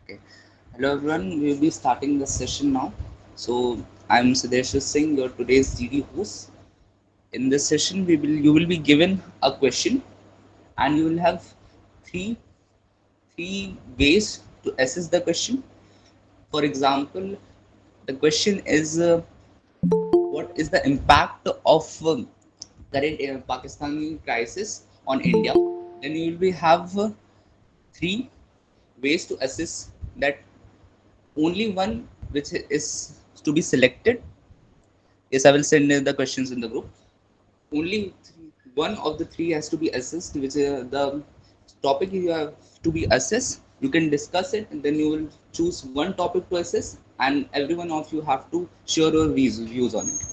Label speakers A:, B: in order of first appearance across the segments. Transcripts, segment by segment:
A: Okay. Hello everyone, we will be starting the session now. So I'm Siddhesh Singh, your today's GD host. In this session, you will be given a question, and you will have three three ways to assess the question. For example, the question is what is the impact of current Pakistani crisis on India? Then you will be have three ways to assess that. Only one which is to be selected. Yes, I will send the questions in the group. Only one of the three has to be assessed, which the topic you have to be assessed. You can discuss it, and then you will choose one topic to assess, and every one of you have to share your views on it.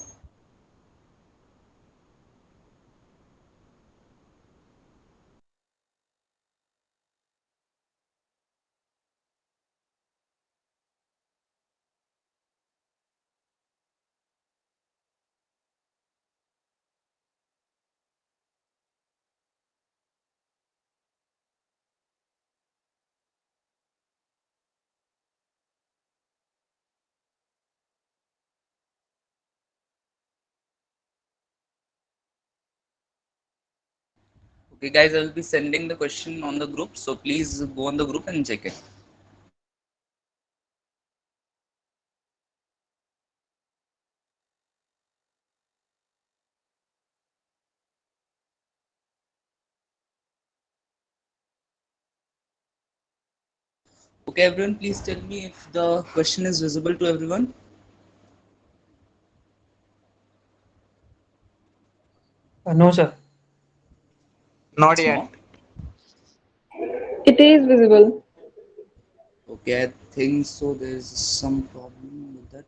A: Okay, guys, I will be sending the question on the group, so please go on the group and check it. Okay, everyone, please tell me if the question is visible to everyone.
B: No, sir.
C: Not
A: It's
C: yet.
A: not.
D: It is visible.
A: Okay, I think so. There's some problem with that.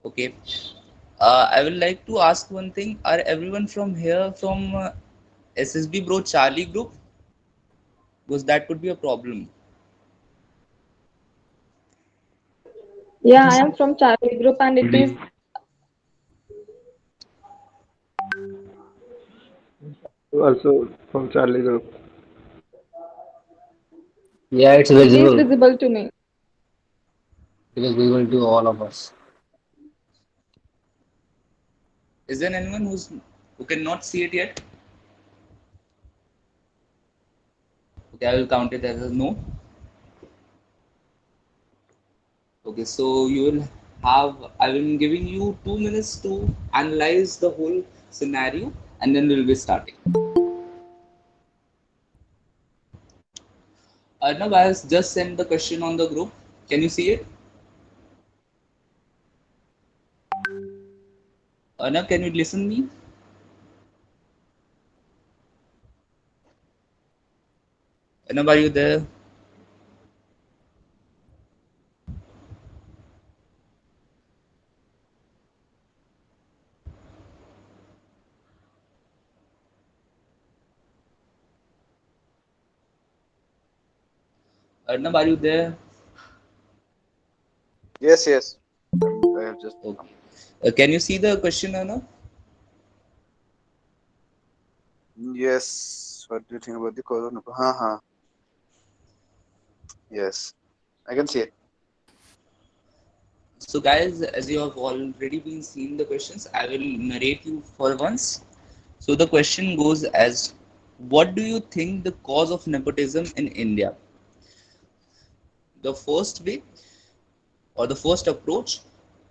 A: Okay. I would like to ask one thing. Are everyone from here from SSB Bro Charlie group? Because that could be a problem.
D: Yeah, I am from Charlie Group and it is
C: Also from Charlie Group.
E: Yeah, it's
D: it is
E: visible.
D: visible to me.
E: It is visible to all of us.
A: Is there anyone who cannot see it yet? Okay, I will count it as a no. Okay, so you will have. I will be giving you 2 minutes to analyze the whole scenario, and then we'll be starting. Arnav, I have just sent the question on the group. Can you see it? Arnav, can you listen me? Arnav, are you there? Arnav, are you there?
F: Yes, yes. I have just
A: Okay.
F: come.
A: Can you see the question, Arnav?
F: Yes. What do you think about the corona? Huh. Yes. I can see it.
A: So, guys, as you have already been seeing the questions, I will narrate you for once. So, the question goes as, what do you think the cause of nepotism in India? The first way or the first approach,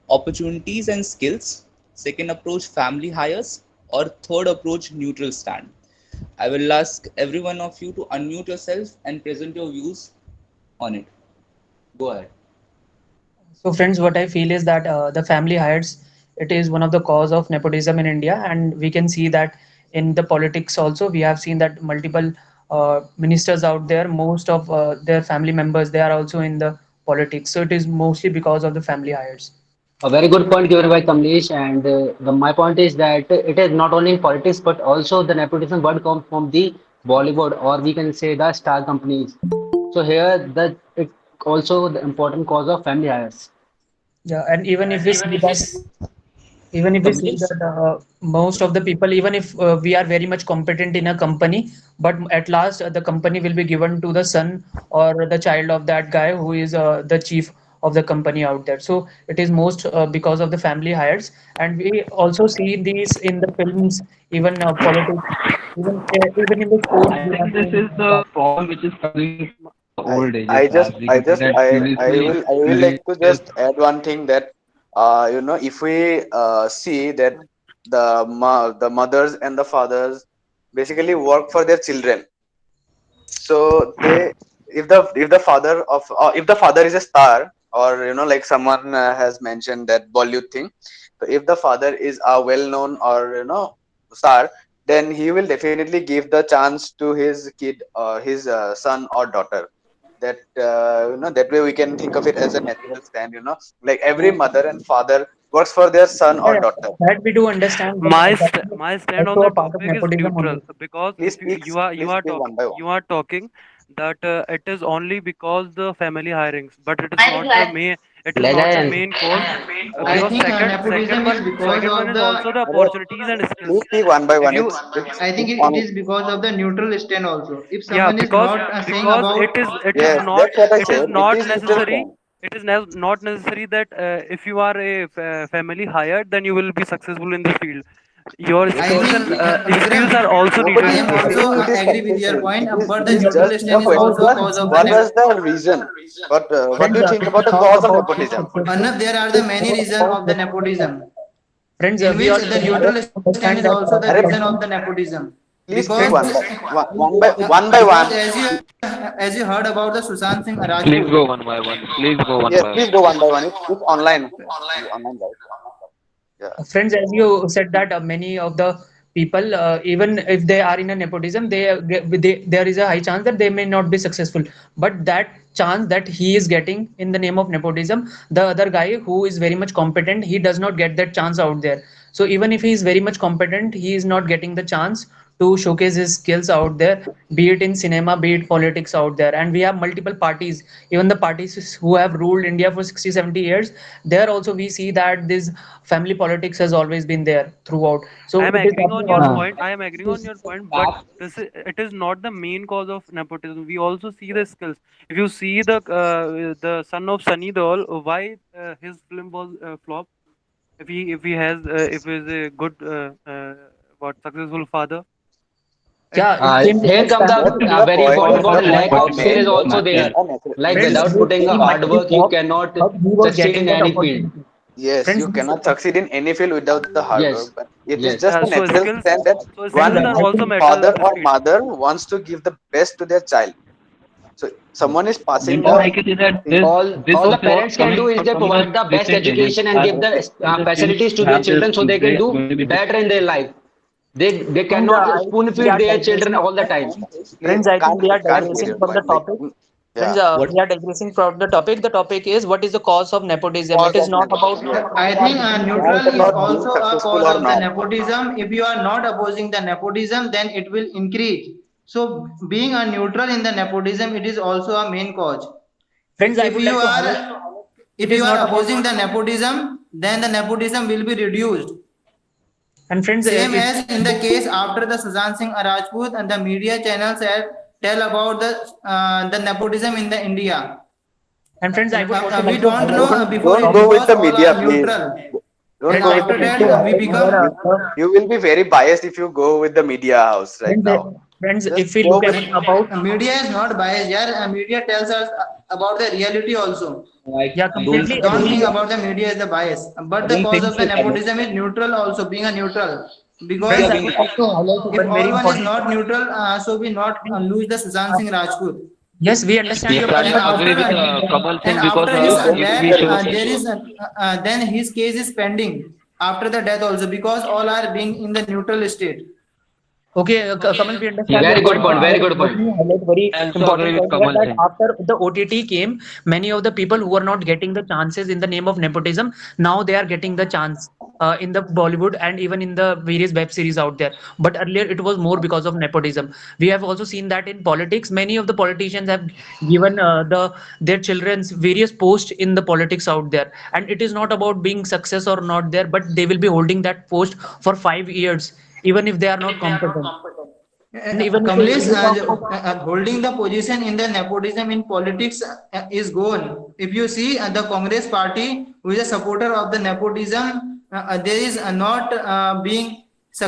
A: opportunities and skills. Second approach, family hires. Or third approach, neutral stand. I will ask every one of you to unmute yourself and present your views on it. Go ahead.
B: So, friends, what I feel is that the family hires, it is one of the cause of nepotism in India, and we can see that in the politics also. We have seen that multiple ministers out there, most of their family members, they are also in the politics. So, it is mostly because of the family hires.
E: A very good point given by Kamlesh, and my point is that it is not only in politics but also the nepotism word comes from the Bollywood, or we can say the star companies. So here, that it also the important cause of family hires.
B: Yeah, and even if we see that. Even if we see
A: Kamlesh?
B: that most of the people, even if we are very much competent in a company, but at last the company will be given to the son or the child of that guy who is the chief of the company out there. So it is most because of the family hires, and we also see these in the films, even politics, even in the sports.
G: I
B: We
G: think
B: have
G: this
B: seen
G: is the problem which is coming from the old ages,
F: I
G: as
F: just
G: we can
F: I
G: say
F: just
G: that previously
F: I will like to
G: previous
F: just add one thing that if we see that the mothers and the fathers basically work for their children. So they, if the father of if the father is a star, or like someone has mentioned that Bollywood thing. So if the father is a well known, or star, then he will definitely give the chance to his kid, or his son or daughter. That that way we can think of it as a natural stand, like every mother and father works for their son or
B: yeah,
F: daughter.
B: that we do understand, but that is
H: My stand on
B: also
H: the
B: a part of
H: topic is
B: nepotism
H: neutral
B: only.
H: because
F: Please
H: if
F: speak, please speak one by one.
H: you are talking that it is only because the family hirings, but it is not the main, it is
E: ले
H: not the
E: जाए
H: main cause,
I: I
H: because
I: think nepotism is because
H: second one
I: of
H: is also the
F: Arre,
H: opportunities and skills.
F: please speak one by
H: If
F: one.
H: you
I: I think
F: It's
I: it
F: on.
I: is because of the neutral stand also. If
H: Yeah,
I: someone is not saying about
H: it is
F: Yes,
H: not
F: that's what I
H: it is
F: said. It
H: not
F: is neutral
H: necessary,
F: stand.
H: not necessary that if you are a family hired, then you will be successful in the field. Your
F: It
I: I
H: skills
F: only
H: and
I: think
H: skills are
I: Vikram,
H: also
F: nobody
H: needed
I: I
H: in
I: am
H: the
F: is
H: field.
I: also
F: saying it is
I: agree with your
F: compulsory.
I: point, but
F: It
I: the
F: is
I: neutral
F: just
I: stand
F: a
I: is
F: question.
I: also a
B: About
I: cause of the
F: What was the reason? What
B: friends,
F: do you think
B: if
F: about
B: we
F: the
B: talk
F: cause of
B: about being
F: nepotism?
B: successful,
I: Another, there are the
B: it's
I: many
B: more
I: reasons
B: about
I: of the
B: nepotism.
I: nepotism,
B: Friends,
I: in
B: we
I: which
B: all
I: the
F: Arre,
I: neutral stand
B: understand
I: is
B: that
I: also the
F: arre,
I: reason of
B: company.
I: the nepotism.
F: please speak
I: Because
B: Friends,
F: one by
I: because
F: one.
I: as you heard about the Sushant Singh
G: please
I: Rajput.
G: go one by one. Please go one
F: Yes,
G: by one.
F: please go one by one. It's online. Online, right? Yeah.
B: friends, as you said that many of the people, even if they are in a nepotism, there is a high chance that they may not be successful. But that chance that he is getting in the name of nepotism, the other guy who is very much competent, he does not get that chance out there. So even if he is very much competent, he is not getting the chance to showcase his skills out there, be it in cinema, be it politics out there. And we have multiple parties, even the parties who have ruled India for 60, 70 years, there also we see that this family politics has always been there throughout.
H: I
B: So
H: am
B: it is
H: agreeing on
B: happening
H: your
B: all.
H: point. I am agreeing on your point, but it is not the main cause of nepotism. We also see the skills. If you see the son of Sunny Deol, why his film was flop? If he has if he is a good what successful father, it
B: Yeah, it came
E: Here
B: because
E: comes
B: family.
F: That's
E: the
F: the
E: very
F: point.
E: important
F: The
E: point. Lack
F: point
E: of skill
F: remains
E: is
F: that
E: also
F: it is
E: there.
F: a natural.
E: Like
B: Friends,
E: without putting a
B: he might
E: hard
B: be
E: work, you
B: flawed,
E: cannot
B: but he was
E: succeed
B: getting
E: in
B: that
E: any field.
B: opportunity.
F: Yes,
B: Friends,
F: you cannot succeed in any field without the hard work.
E: Yes,
F: But it is just
E: yes.
F: a natural stand that
B: friends,
F: one
H: skills are
B: I
H: also
B: think
H: matter
F: father
H: in this
F: or
H: field.
F: mother wants to give the best to their child. So someone is passing
G: Meantime,
F: the
G: I can say that
F: thing.
G: this
E: All the
G: was
E: parents can do
G: coming
E: is they
G: from the
E: provide the best
G: recent ages,
E: education and
G: as
E: give the
G: in the films
E: facilities to their
G: have this
E: children so they can
G: they
E: do
G: going to be
E: better in their life. They
B: friends,
E: cannot
B: I
E: spoon
B: think we
E: feed
B: are
E: their children
B: digressing.
E: all the time.
F: Please,
B: Friends, I think we are
F: can't get
B: digressing
F: your
B: from the
F: point. Like,
B: topic. Friends,
F: yeah,
A: What?
B: we are digressing from the topic. The topic is what is the cause of nepotism. It
F: cause
B: is
F: of
B: not about
F: nepotism. Yes,
I: I
B: we are
I: think
B: getting
F: it's
B: married.
F: not
I: neutral is
F: about being
I: also a
F: successful
I: cause
F: or
I: of the
F: not.
I: nepotism. If you are not opposing the nepotism, then it will increase. So being a neutral in the nepotism, it is also a main cause.
B: Friends, I
I: If
B: would
I: you
B: like to
I: are
B: highlight
I: if
B: it
I: you
B: is
I: are
B: not about.
I: opposing the nepotism, then the nepotism will be reduced.
B: And friends,
I: Same
B: it
I: as in the case after the Sushant Singh Rajput and the media channels had tell about the nepotism in the India.
B: and friends, I would also
I: We
B: like to
I: don't know
B: highlight
I: before
F: Don't
I: it
B: from
F: go with
I: because
F: the
I: all
F: media,
I: are
F: please.
I: neutral,
F: Don't
I: and
B: friends,
F: go
B: I
F: with the
I: after
B: would like to
I: that
F: media.
I: we
B: highlight here
I: become
F: You will be very biased if you go with the media house right
B: friends,
F: now.
B: friends,
F: Just
B: if we
F: go
B: look
F: with.
B: at about.
I: media is not biased. Yeah, media tells us about the reality also.
A: I
B: Yeah,
A: don't
B: completely
I: Don't
B: agree
I: think
B: here.
I: about the media as the bias,
A: I
I: but the
A: don't
I: cause
A: think
I: of the
A: so, Kamlesh.
I: nepotism is neutral also, being a neutral,
A: We
I: because
B: Friends,
A: are
B: I
A: being
B: would like to highlight
I: if
B: one very
I: all one is
B: important
I: not
B: point.
I: neutral, so we not lose the Sushant Singh Rajput.
B: Yes, we understand
G: Yes,
B: your
G: I
B: point,
I: And
B: but
G: agree
I: after
G: with
B: it is very
G: Kamal
I: and
G: Singh because
I: after his
F: Just
G: if
I: death,
G: we should
I: there is then his case is pending after the death also, because all are being in the neutral state.
B: Okay, Kamal, we understand
G: Yes,
B: your
E: Very good
B: point, but
E: point.
G: uh,
E: Very
B: here
E: good
B: let
E: point.
B: me highlight very
G: I also agree
B: important
G: with
B: point here
G: Kamal
B: that
G: Singh.
B: after the OTT came, many of the people who were not getting the chances in the name of nepotism, now they are getting the chance in the Bollywood and even in the various web series out there. But earlier it was more because of nepotism. We have also seen that in politics, many of the politicians have given their children's various posts in the politics out there, and it is not about being success or not there, but they will be holding that post for 5 years even if they are not competent. And even if
I: Kamlesh,
B: you talk about
I: holding the position in the nepotism in politics is gone. If you see the Congress party, who is a supporter of the nepotism, there is not being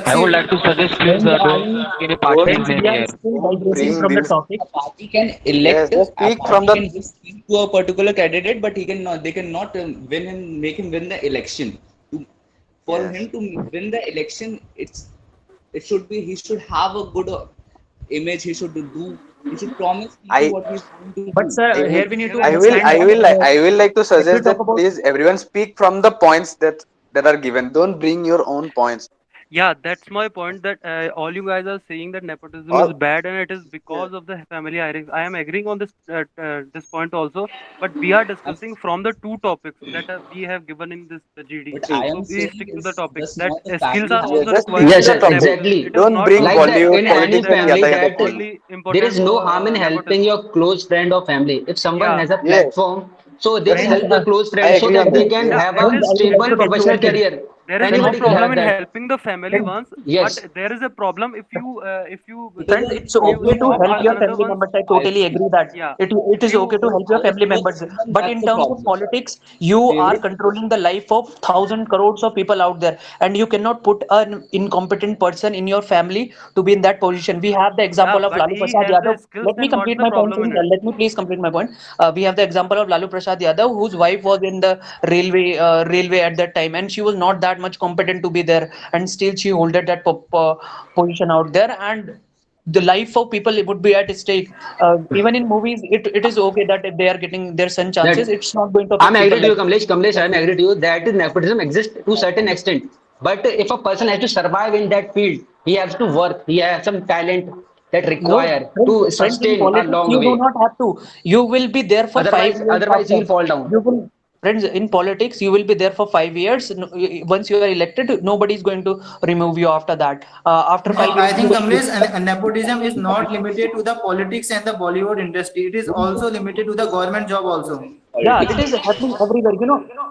G: I would
I: succeed.
G: like to suggest, please
B: friends,
G: don't bring any party
F: Don't
B: friends,
G: name
B: we are
G: here.
B: still
F: don't
B: digressing
F: bring
B: from the
F: this.
B: topic.
A: A party can
F: Yes,
A: elect,
F: just
A: a
F: speak from
A: party
F: the.
A: can just speak to a particular candidate, but he cannot, they cannot win him, make him win the election. To, for
F: Yes,
A: him to win the election, it should be, he should have a good image. He should promise people
F: I
A: what he's going to
B: But
A: do.
F: I
B: sir,
F: will
B: here we need
H: Here
B: to
H: I
B: understand that
F: I will like to
B: if we
F: suggest
B: talk
F: that
B: about
F: please everyone speak from the points that are given. Don't bring your own points.
H: Yeah, that's my point. That all you guys are saying that nepotism is
F: All
H: bad, and it is
F: yes,
H: because of the family hirings. I am agreeing on this point also, but we are
A: I'm,
H: discussing from the two topics that we have given in this GD.
A: what I am
H: So we
A: saying
H: stick to the
A: is
H: topic
A: just
H: that
A: not the
H: skills
A: family
H: are
F: yes,
H: also
A: hierarchy.
F: just stick
H: required
F: to
H: in
E: Yes,
F: the
H: the
E: yes,
F: topic.
E: exactly.
H: It is
F: Don't
H: not
F: bring
E: Like
H: about
E: that
F: Bollywood
E: in
H: family
E: any
F: politics
H: that
F: and
H: is
E: family
F: other
E: that
F: things.
H: only
E: there
H: important
E: is no
H: for
E: harm in helping
H: nepotism.
E: your close friend or family. If someone
H: Yeah,
E: has a
F: Yes,
E: platform, so they
B: friends,
E: help the close
F: I
E: friend so
F: agree on
E: that they
F: that.
E: can
F: Yes,
H: yeah,
E: have
H: it
E: a
B: friends,
H: is
B: I would
H: it
B: like
E: stable
B: to
H: is
B: tell you
E: professional
B: one thing.
E: career.
H: there is no
E: Anybody can
H: problem
E: have
H: in
E: that.
H: helping the family
B: Friends,
H: ones, but
E: Yes.
H: there is a problem if you
A: It is
B: friends,
A: an
B: it's
H: if you
B: okay to
H: stop
A: option.
B: help your
H: another
B: family
H: ones.
B: members. I
A: I
B: totally agree that
H: Yeah,
B: it
H: if
B: is okay
H: you
B: to
A: for
B: help your family
A: for
B: members.
A: someone
B: But
A: that's
B: in
A: a
B: terms of
A: problem.
B: politics, you are
A: Favorite.
B: controlling the life of thousand crores of people out there, and you cannot put an incompetent person in your family to be in that position. We have the
H: yeah,
B: example of
H: but
B: Lalu
H: he
B: Prasad
H: has the
B: Yadav.
H: skills.
B: Let me
H: Then what's
B: complete
H: the
B: my point.
H: problem in it?
B: Let me please complete my point. We have the example of Lalu Prasad Yadav, whose wife was in the railway at that time, and she was not that much competent to be there, and still she holded that position out there, and the life of people would be at stake. Even in movies, it is okay that if they are getting their son chances,
E: That
B: it's not going to
E: I'm
B: affect
E: agree
B: people
E: to you,
B: like
E: Kamlesh. Kamlesh, I'm agree to you that nepotism exists to certain extent. But if a person has to survive in that field, he has to work. He has some talent that
B: no
E: require
B: friends,
E: to
B: friends in
E: sustain a
B: politics
E: long
B: you do
E: way.
B: not have to. You will be there for five
E: Otherwise,
B: years
E: otherwise, he
B: after.
E: will fall down.
B: You will friends in politics you will be there for 5 years. Once you are elected, nobody is going to remove you after that. After 5 years,
I: I
B: you
I: think Kamlesh, nepotism is not limited to the politics and the Bollywood industry. It is
B: will.
I: also limited to the government job also.
B: Yeah,
A: Politics.
B: it is happening everywhere.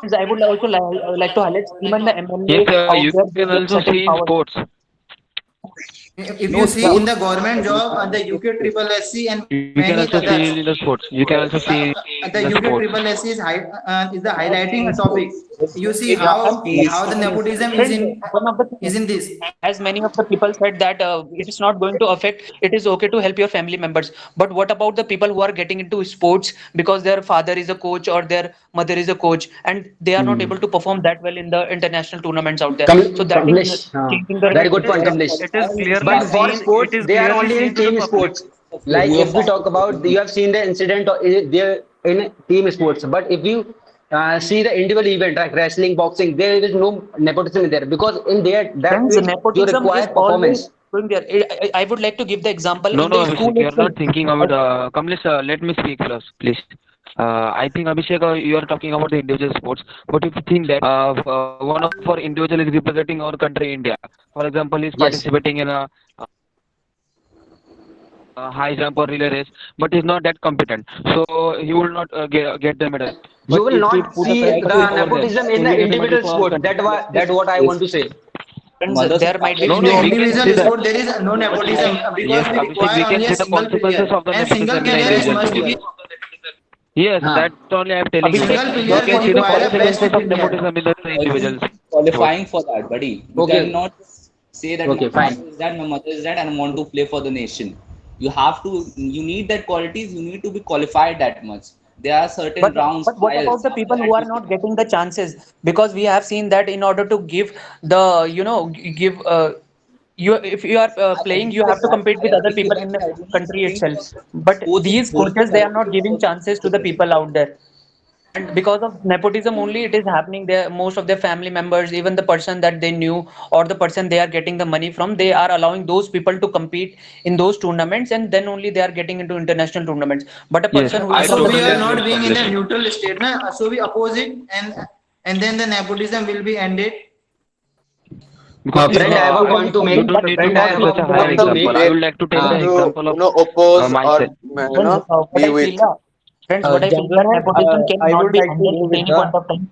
B: Friends, I would also like to highlight even the
G: Yes,
B: MLA out
G: you
B: there
G: can
B: who get
G: also
B: certain
G: see in
B: powers.
G: sports.
I: If
A: No
I: you see in
A: sports.
I: the government job, the
A: Yes,
I: UK Triple SC and
G: You can
I: many
G: also see
I: others,
G: in the sports. You can also see in the
I: the
G: sports.
I: UK Triple SC is the highlighting a topic. You see
B: Yeah,
I: how the nepotism
B: friends, one of the
I: is in this.
B: as many of the people said that it is not going to affect. It is okay to help your family members. But what about the people who are getting into sports because their father is a coach or their mother is a coach, and they are not
E: Hmm.
B: able to perform that well in the international tournaments out there? So that is
E: Kamlesh,
B: changing the
E: very
H: It
E: good
H: is
E: point,
B: perspective.
E: Kamlesh.
H: it is clearly
E: But for
H: seen. It
E: sports,
H: is
E: they are
H: clearly
E: only
H: seen
E: in
H: to the
E: team
H: public.
E: sports.
A: who
E: Like
A: are
E: if we
A: fond
E: talk about, you have seen the incident there in team sports. But if you see the individual event like wrestling, boxing, there is no nepotism there because in there that
B: Friends,
E: field you
B: nepotism is
E: require
B: always
E: performance.
B: going there. I would like to give the example
G: No,
B: in
G: no,
B: the
G: Abhishek,
B: school
G: you are not
B: itself.
G: thinking
B: I,
G: about. Kamlesh, let me speak first, please. I think Abhishek, you are talking about the individual sports, but if you think that one of our individual is representing our country, India, for example, is
E: Yes,
G: participating in a high jump or relay race, but is not that competent, so he will not get the medal. But if we put a friend over there,
E: you will
G: so we
E: not
G: get the
E: see
G: medal for our
E: the
G: country.
E: nepotism in
G: Yes,
E: the individual sport. That what I want to say.
B: friends,
A: mothers and
B: there might be
A: fathers
H: In
G: No,
H: the
B: few
G: no,
A: can
G: we
B: of
G: can
H: individual
G: see that.
H: sport,
I: sport, there is no
A: but
I: nepotism
G: Yes,
I: because we
G: Abhishek,
I: require
G: we can
I: only
G: see
I: a
G: the
I: single
G: consequences
I: player,
G: of the
I: and
G: nepotism
I: single
G: in the
I: player is
G: individual
I: must
G: sports.
I: be.
G: Yes,
E: Huh.
G: that's only I'm telling you that.
B: Abhishek,
I: Single
G: We
I: player
G: can
I: we
G: see the
I: require a best
G: consequences of
I: player.
G: nepotism in the individuals
A: he's
G: sports.
A: qualifying for that, buddy. You
E: Okay,
A: cannot say that my
E: okay,
A: father
E: fine.
A: is that, my mother is that, and I want to play for the nation. You have to. You need that qualities. You need to be qualified that much. There are certain
B: but
A: rounds,
B: what about
A: trials.
B: the
A: After
B: people who
A: that,
B: are
A: you
B: not
A: can.
B: getting the chances? Because we have seen that in order to give the give you if you are
A: I
B: playing,
A: agree
B: you
A: with
B: have to
A: that.
B: compete
A: I
B: with other
A: agree with
B: people
A: that,
B: in
A: but
B: the
A: I do not
B: country
A: think
B: itself. But
A: sports is
B: these
A: only
B: coaches, they are not
A: helpful
B: giving
A: for the
B: chances to the
A: nepotism.
B: people out there. And because of nepotism only, it is happening there. Most of their family members, even the person that they knew or the person they are getting the money from, they are allowing those people to compete in those tournaments, and then only they are getting into international tournaments. But a
G: Yes,
B: person who is
G: I
B: not
I: So we
G: totally
I: are
B: supported,
G: agree
I: not
G: with
I: being in the
G: Kamlesh.
I: neutral state, na? So we oppose it, and then the nepotism will be ended.
G: Because
B: yes,
E: Friend, I have a
B: nepotism
E: point
B: is
E: to
G: you
B: ending,
E: make.
G: don't
B: but
G: need to
B: do
E: Friend, I
G: take
B: not
E: have
B: be
G: such
E: a
G: a
B: ended
G: higher
B: in
E: point
B: the
E: to
G: example.
E: make.
G: I
F: They
G: would like to take the
F: need
E: Uh,
F: to
G: example of
F: oppose or
G: myself.
B: Friends,
F: be
B: what I
F: with.
B: feel, what I feel that
C: Gentlemen,
B: nepotism
C: I
B: cannot
C: would
B: be
C: like to
B: ended
C: go
B: at
C: with
B: any
C: the
B: point of time.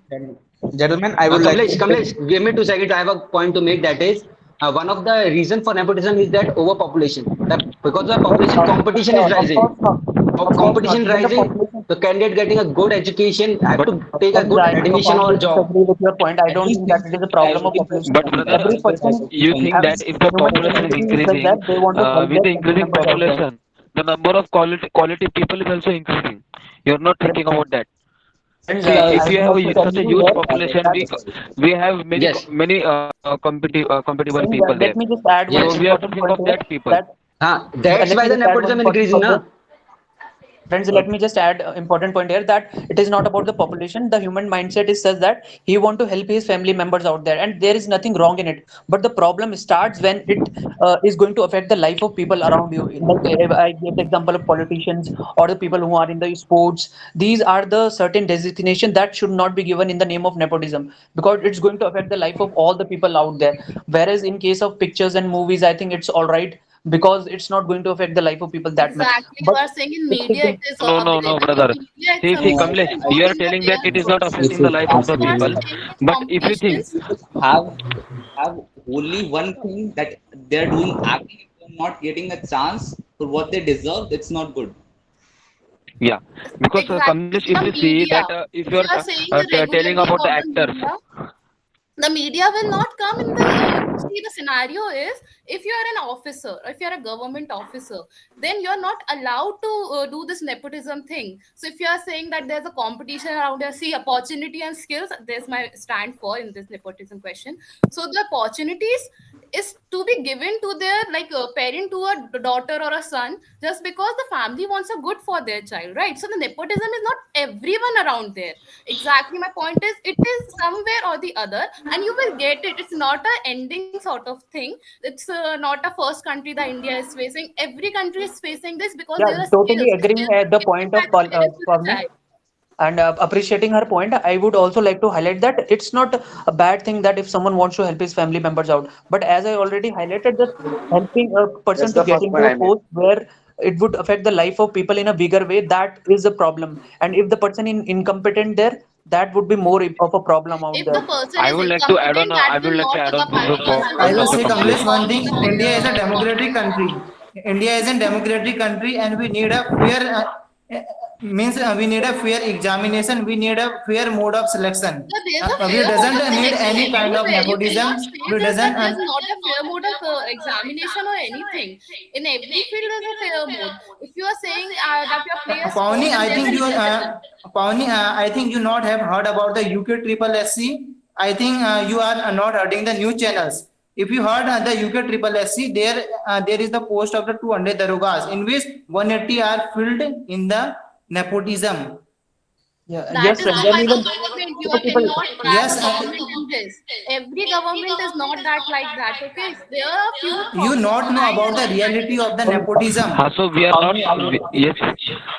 C: gentlemen. I would like to
E: Kamlesh, give me 2 seconds. I have a point to make. That is, one of the reason for nepotism is that overpopulation. That because of the population, competition is
B: Of
E: rising.
B: course not. Of course not.
E: Competition
B: Even the
E: rising,
B: population.
E: the candidate getting a good education have
G: But
E: to take a
B: Friends,
E: good
B: I
E: admission or
B: profoundly
E: job.
B: disagree with your point. I
A: I
B: don't
A: don't
B: think that
A: think
B: it is a
A: I
B: problem of
A: don't think
B: population.
G: but
A: that
G: brother,
B: Every
A: is the
B: person,
A: type of
G: you think
B: every
G: that
A: sentence.
G: if the
B: human
G: population is
B: tendency says
G: increasing,
B: that they want to help
G: with
B: their
G: the
B: family
G: increasing
B: members out there.
G: population, the number of quality people is also increasing. You're not
B: Friends,
G: thinking about that.
B: friends,
G: See,
B: I
G: if you
B: would
G: have
B: like to tell
G: such a
B: you
G: huge
B: here
G: population,
B: that,
G: we have
E: Yes,
G: many compatible
B: friends,
G: people there.
B: let me just add one
G: So
E: yes.
G: we have to
B: important
G: think
B: point
G: of
B: here
G: that people.
B: that
E: That's
B: let
E: why
B: me
E: the
B: just add one
E: nepotism
B: important
E: increasing,
B: point here.
E: na?
B: Friends, let me just add an important point here that it is not about the population. The human mindset is such that he want to help his family members out there, and there is nothing wrong in it. But the problem starts when it is going to affect the life of people around you. Like I gave the example of politicians or the people who are in the sports. These are the certain designation that should not be given in the name of nepotism because it's going to affect the life of all the people out there. Whereas in case of pictures and movies, I think it's all right because it's not going to affect the life of people that much.
J: Exactly, you
B: But
J: are saying in
B: if it
J: media
B: is
J: it is
G: No,
J: available.
G: brother.
J: In media it's
G: See,
A: No,
J: available,
G: Kamlesh,
J: and
G: you
J: not
G: are
J: in the
G: telling that
J: real
G: it is not
J: world.
A: this
G: affecting the
A: is
G: life of
J: If
G: the
J: you are
G: people.
A: absolutely
J: saying the
G: But if you think,
J: competitions,
A: have have only one thing that they're doing acting. If they're not getting a chance for what they deserve, it's not good.
G: yeah, because
J: exactly,
G: Kamlesh,
J: it's
G: if
J: the
G: you see
J: media.
G: that if
J: If
G: you
J: you
G: are
J: are saying
G: telling
J: regularly
G: about the
J: about the
G: actors,
J: media, the media will not come in the see the scenario is if you are an officer, if you are a government officer, then you are not allowed to do this nepotism thing. So if you are saying that there's a competition around there, see opportunity and skills, there's my stand for in this nepotism question. So the opportunities is to be given to their like a parent to a daughter or a son just because the family wants a good for their child, right? So the nepotism is not everyone around there. Exactly, my point is it is somewhere or the other, and you will get it. It's not a ending sort of thing. It's not a first country that India is facing. Every country is facing this because
B: Yeah,
J: there are
B: totally
J: skills,
B: agreeing at the
J: given
B: point
J: by
B: of
J: the parents to the
B: Pavni
J: child.
B: and appreciating her point. I would also like to highlight that it's not a bad thing that if someone wants to help his family members out. But as I already highlighted, that helping a person
F: That's
B: to
F: the
B: get
F: first
B: into
F: point
B: a
F: I made.
B: post where it would affect the life of people in a bigger way, that is a problem. And if the person in incompetent there, that would be more of a problem out
J: If the
B: there.
J: person
G: I
J: is
G: would like to add on.
J: incompetent, that
G: I would
J: will
G: like to
J: not
G: add on
J: the person
I: I
J: will
I: will
J: not
I: say,
G: Dr.
I: Kamlesh,
G: Kamlesh.
I: one
J: perform
I: thing.
J: the
I: India is a democratic country. India is a democratic country, and we need a fair means we need a fair examination. We need a fair mode of selection.
J: yeah, there's a
I: We
J: fair mode
I: doesn't
J: of
I: need
J: selection
I: any kind of
J: everywhere. You cannot
I: nepotism.
J: say
I: We
J: this that
I: doesn't.
J: there's not a fair mode of examination or anything. In every field, there's a fair mode. If you are saying that you play a sport
I: Pawnee,
J: and
I: I
J: there's
I: think
J: a
I: you,
J: representative,
I: I think you not have heard about the UK Triple SC. I think you are not hearing the news channels. If you heard the UK Triple SC, there is the post of the 200 darogas in which 180 are filled in the nepotism.
B: Yeah,
J: that
B: yes,
J: is
B: friends.
J: the
B: And
J: kind of
B: even
J: government. You
B: the people.
J: cannot drag
I: Yes,
J: a government in this. Every government is not that like that. Okay, there are a few
I: you not know
J: nice
I: about the
J: governments.
I: reality of the
B: Well,
I: nepotism.
G: So we are not.
B: Pavni, I would,
G: Yes,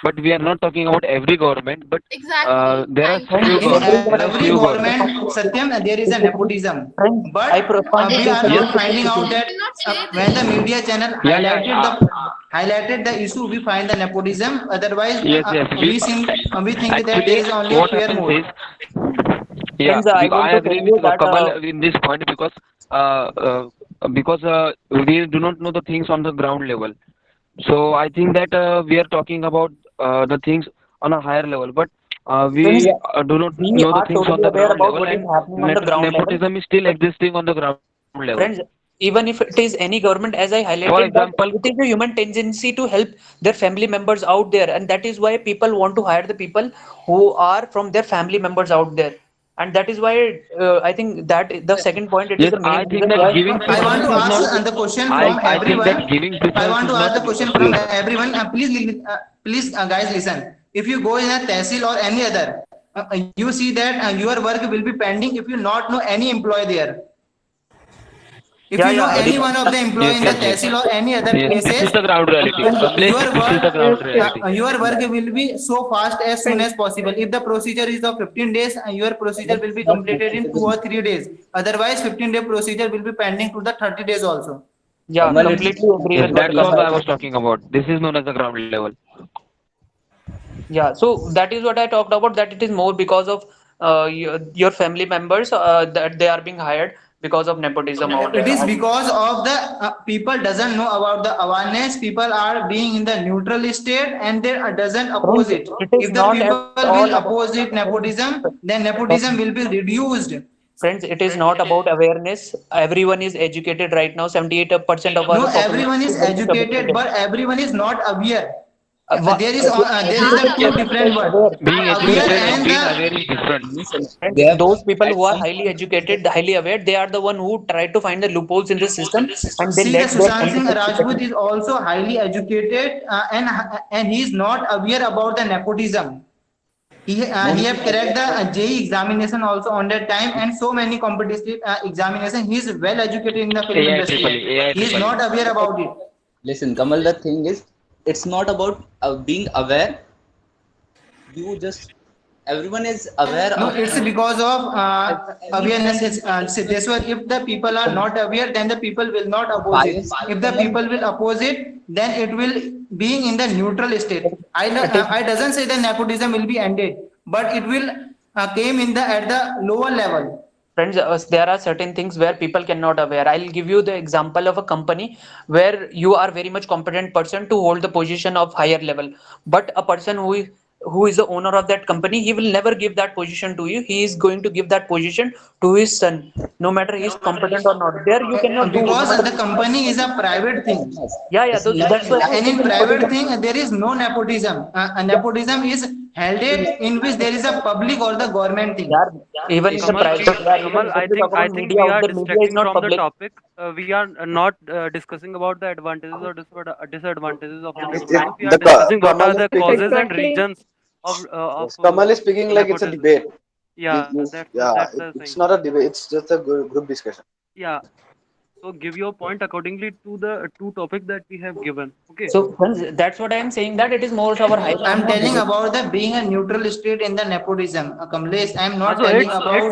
G: but we are not talking about every government. But
J: Exactly.
G: there are
J: Thank
B: friends,
G: few
J: you.
I: In
B: in
G: government. There
B: every
G: are
I: every
G: few
B: government,
G: government.
I: government, Satyam, there is a
B: disagree.
I: nepotism.
B: Friends,
I: But
B: I profoundly
I: we are
B: disagree
I: not
B: with this
I: finding
J: You
I: out
B: situation.
I: that
J: cannot say
I: when
J: this.
I: the media channel highlighted
G: Yeah.
I: the issue, we find the nepotism. Otherwise,
G: Yes.
I: we think that there
G: Actually,
I: is only a
G: what
I: fair
G: happens
I: mode.
G: is, yeah,
B: Friends, I
G: I
B: want to tell
G: agree with
B: you that
G: Kamal in this point uh, uh, because we do not know the things on the ground level. So I think that we are talking about the things on a higher level, but
B: friends,
G: we do not
B: we
G: know the
B: are
G: things on
B: totally
G: the
B: aware
G: ground
B: about
G: level,
B: what is
G: and
B: happening on the ground level.
G: nepotism is still
B: But
G: existing on the ground level.
B: friends, even if it is any government, as I
G: For
B: highlighted, that
G: example,
B: it is a human tendency to help their family members out there, and that is why people want to hire the people who are from their family members out there. And that is why I think that the second point, it is
G: yes,
B: the main
G: I
B: reason
G: think that
B: why
G: giving
I: I want
G: preference
I: to
G: is
I: ask
G: not.
I: the question from
G: I think that
I: everyone.
G: giving
I: I
G: preference
I: want
G: is
I: to
G: not
I: ask the question from everyone. Please, guys, listen. If you go in a tehsil or any other, you see that your work will be pending if you not know any employee there. If
B: Yeah,
I: you know
B: yeah.
I: any one of the employee
G: Yes,
I: in the
G: yes, yes.
I: tehsil or any other
G: Yes, this is
I: places,
G: the ground reality.
B: Friends,
G: Kamlesh,
I: your
G: this is the
I: work
G: ground reality.
I: your work will be so fast as soon as possible. If the procedure is of 15 days, your procedure will be completed in 2 or 3 days. Otherwise, 15-day procedure will be pending to the 30 days also.
B: Yeah,
A: Kamal, it's
B: completely agree
G: Yes,
B: with what
G: that's
B: you
G: all
B: said.
G: I was talking about. This is known as the ground level.
B: Yeah, so that is what I talked about, that it is more because of your family members that they are being hired because of nepotism out
I: It
B: there.
I: is because of the people doesn't know about the awareness. People are being in the neutral state and they doesn't oppose
B: Friends,
I: it.
B: it is
I: If the
B: not at
I: people will
B: all about
I: oppose it nepotism, then nepotism will be reduced.
B: friends, it is not about awareness. Everyone is educated right now. 78% of
I: No,
B: our population
I: everyone
B: is
I: is
B: very much
I: educated,
B: educated.
I: but everyone is not aware. There is
J: They
I: the
J: are
I: two
J: aware.
I: different words:
B: Aware.
G: Being
I: aware
G: educated and
I: and
G: being
I: the.
G: aware is different.
A: listen,
B: Friends,
A: they have
B: those people
A: at
B: who are
A: some
B: highly educated, highly aware, they are the one who try to find the loopholes in the system and they
I: See, the
B: let their
I: Sushant Singh
B: competitors to get
I: Rajput
B: in.
I: is also highly educated, and he is not aware about the nepotism.
A: no,
I: He have cracked the JEE examination also on that time, and so many competitive examination. He is well educated in the film
G: AI
I: industry.
G: triple E, AI
I: He is
G: triple E.
I: not aware about it.
A: listen, Kamal. The thing is, it's not about being aware. You just everyone is aware
I: No,
A: of
I: it's because of awareness. So that's why if the people are not aware, then the people will not oppose it.
A: bias.
I: If the
A: Kamal,
I: people will oppose it, then it will being in the neutral state.
B: It is
I: I doesn't say the nepotism will be ended, but it will came in the at the lower level.
B: Friends, there are certain things where people cannot aware. I'll give you the example of a company where you are very much competent person to hold the position of higher level, but a person who is the owner of that company, he will never give that position to you. He is going to give that position to his son, no matter he is competent or not. There you cannot do, no
I: Because
B: matter.
I: the company is a private thing.
B: Yeah, yeah.
A: this is not
B: That's why I
I: And
B: say
I: in
B: the
I: private
B: nepotism.
I: thing, there is no nepotism.
B: Yeah,
I: Nepotism is held it in which there is a public or the government thing.
B: yeah. Even in the
H: Kamal,
B: private, yeah. Even
H: Kamal,
B: when we talk about
H: I think
B: media
H: we
B: out
H: are
B: there, media is
H: distracting
B: not
H: from the
B: public.
H: topic. We are not discussing about the advantages or disadvantages of the nepotism. We are discussing what
F: Kamal
H: are
F: is
H: the
F: speaking.
H: causes and
D: Exactly.
H: reasons of
F: Yes, Kamal is speaking like it's a
H: nepotism.
F: debate.
H: Yeah,
F: Yeah,
H: that's the
F: it's
H: thing.
F: not a debate. It's just a group discussion.
H: Yeah. So give your point accordingly to the two topic that we have given. Okay.
B: So friends, that's what I am saying, that it is more our higher
I: I'm
B: honor.
I: telling about the being a neutral state in the nepotism. Kamlesh, I'm not
H: Also,
I: telling about.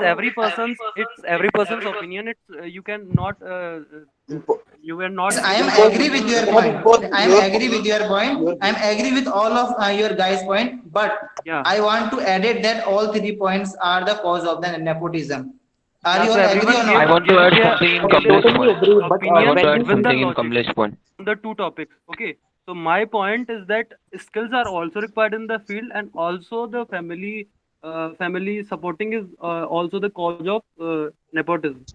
H: it's every person's opinion. It's you can not
F: Impo-
H: you are
I: Yes,
H: not
I: I am
F: impose
I: agree with your point.
F: impose
I: I am agree with your point.
F: your
I: I am
F: view.
I: agree with all of your guys' point. But
H: yeah
I: I want to add it that all 3 points are the cause of the nepotism. Are
H: yeah.
I: you
H: So
I: all agree
H: everyone
I: or
G: I
I: not?
G: want to
H: give
G: add
H: their
G: something in
B: I
G: Kamlesh's
B: totally
G: point.
B: agree, but
G: I
H: opinion
G: want to add
H: with the
G: something in
H: logic
G: Kamlesh's point.
H: on the two topics. Okay. So my point is that skills are also required in the field, and also the family supporting is also the cause of nepotism.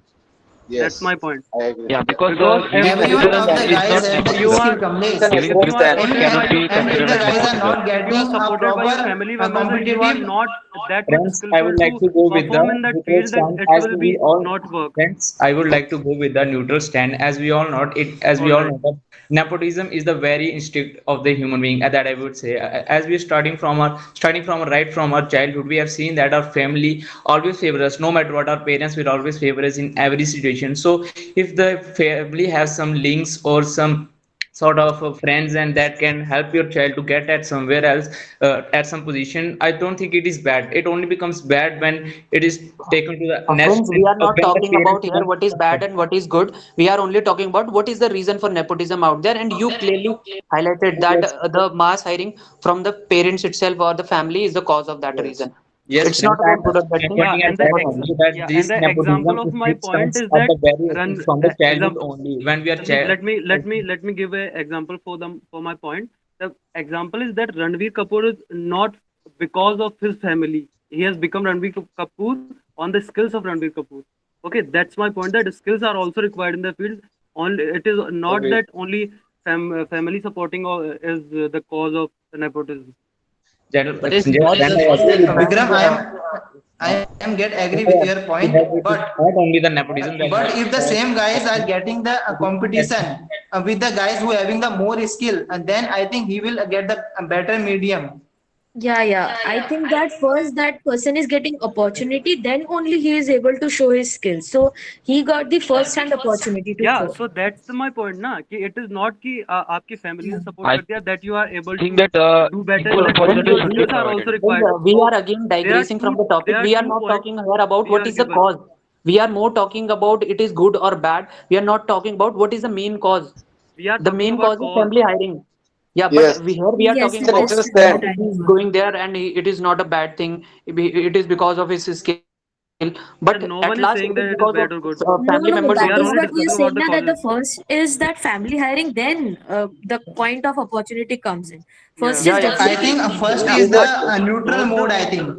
H: That's
F: Yes,
H: my point.
F: I agree.
G: Yeah,
F: Yeah.
G: because
H: Because
G: giving
I: Everyone
G: nepotism
I: of the
G: is
I: guys
G: not
I: have
H: if
I: the
H: you
G: nepotism.
I: skill,
H: are
I: Kamlesh.
G: Giving
H: if you are
G: assistance
H: supported by
G: cannot
H: your
G: be
I: And
H: family
I: if
G: considered
I: the
G: as
I: guys
H: members,
I: are
G: nepotism.
I: not
H: if you are
I: getting a
H: supported by your
I: proper
H: family members and you are
I: competitive.
H: not that much
C: Friends, I would
H: skillful
C: like
H: to
C: to go with the
H: perform in that
C: neutral
H: field, then
C: stand
H: it
C: as
H: will
C: we
H: be
C: all
H: not work.
C: friends. I would like to go with the neutral stand as we all know it. As we
H: All
C: all
H: right.
C: know that nepotism is the very instinct of the human being. That I would say, as we starting from right from our childhood, we have seen that our family always favor us. No matter what, our parents will always favor us in every situation. So if the family has some links or some sort of friends and that can help your child to get at somewhere else at some position, I don't think it is bad. It only becomes bad when it is taken to the next
B: Friends, we are
C: level of
B: not
C: when the
B: talking
C: parents
B: about here
C: become
B: what is bad
C: successful.
B: and what is good. We are only talking about what is the reason for nepotism out there. And you clearly highlighted that
C: Yes,
B: the mass hiring from the parents itself or the family is the cause of that
F: Yes.
B: reason.
C: yes,
B: It's not
C: friends,
B: about good or bad
C: I'm
B: thing.
H: Yeah,
C: pointing at
H: and
C: that only, that this
H: the example
C: nepotism
H: of my
C: it
H: point
C: starts
H: is
C: at
H: that
C: the very
H: run
C: from the childhood
H: example.
C: only when we are
H: Let me give a example for them for my point. The example is that Ranveer Kapoor is not because of his family. He has become Kapoor on the skills of Ranveer Kapoor. Okay, that's my point. That skills are also required in the field. Only it is not
F: Agree.
H: that only family supporting is the cause of the nepotism.
C: general.
A: But it's
C: Yes,
A: not
C: friend, I
A: just
C: agree with you.
I: Vikram,
B: Friends,
I: I am get agree with
C: Friend,
I: your
C: I
I: point,
C: agree that it
I: but
C: is not only the nepotism that
I: but
C: has
I: if the
C: caused
I: same guys are
C: nepotism,
I: getting the
C: it is
I: competition with the guys who having the more skill, and then I think he will get the better medium.
K: Yeah, yeah. I think that first that person is getting opportunity, then only he is able to show his skills. So he got the first hand opportunity to
H: Yeah,
K: show.
H: so that's my point ना कि it is not कि आपकी family ने support
G: I
H: करती है that you are able
G: think
H: to
G: that
H: do better
G: equal
H: in that.
B: Friends,
G: opportunity
H: Your
G: should be
H: skills are also
G: provided.
B: friends,
H: required.
B: we
H: So
B: are again
H: there are
B: digressing from the topic.
H: there are
B: We are
H: two
B: not
H: points
B: talking here about
H: we
B: what
H: are
B: is the
H: given.
B: cause. We are more talking about it is good or bad. We are not talking about what is the main cause.
H: We are
B: The
H: talking
B: main
H: about
B: cause is
H: cause.
B: family hiring. Yeah, but
F: Yes,
B: we are
K: Yes,
B: talking
F: it's a
K: it
B: about
K: is
F: natural
K: family
F: stand.
B: that he
K: hiring
B: is
K: only.
B: going there and it is not a bad thing. It is because of his skill. But at
H: Yeah,
B: last,
H: no
B: it is
H: one is
B: because
H: saying
B: of
H: that it is bad or good.
B: family
K: No,
B: members
K: no,
H: We
K: that
H: are
B: only.
K: is
H: only
K: what we are
H: discussing about
K: saying
H: the
K: now that the
H: causes.
K: first is that family hiring, then the point of opportunity comes in.
H: Yeah.
K: First
B: Yeah,
K: is
B: yeah.
I: I
K: definitely
I: think
K: family
I: first
F: It
K: hiring.
I: is
F: is
I: the
F: a
I: neutral
H: Both
I: mode.
H: the
I: I think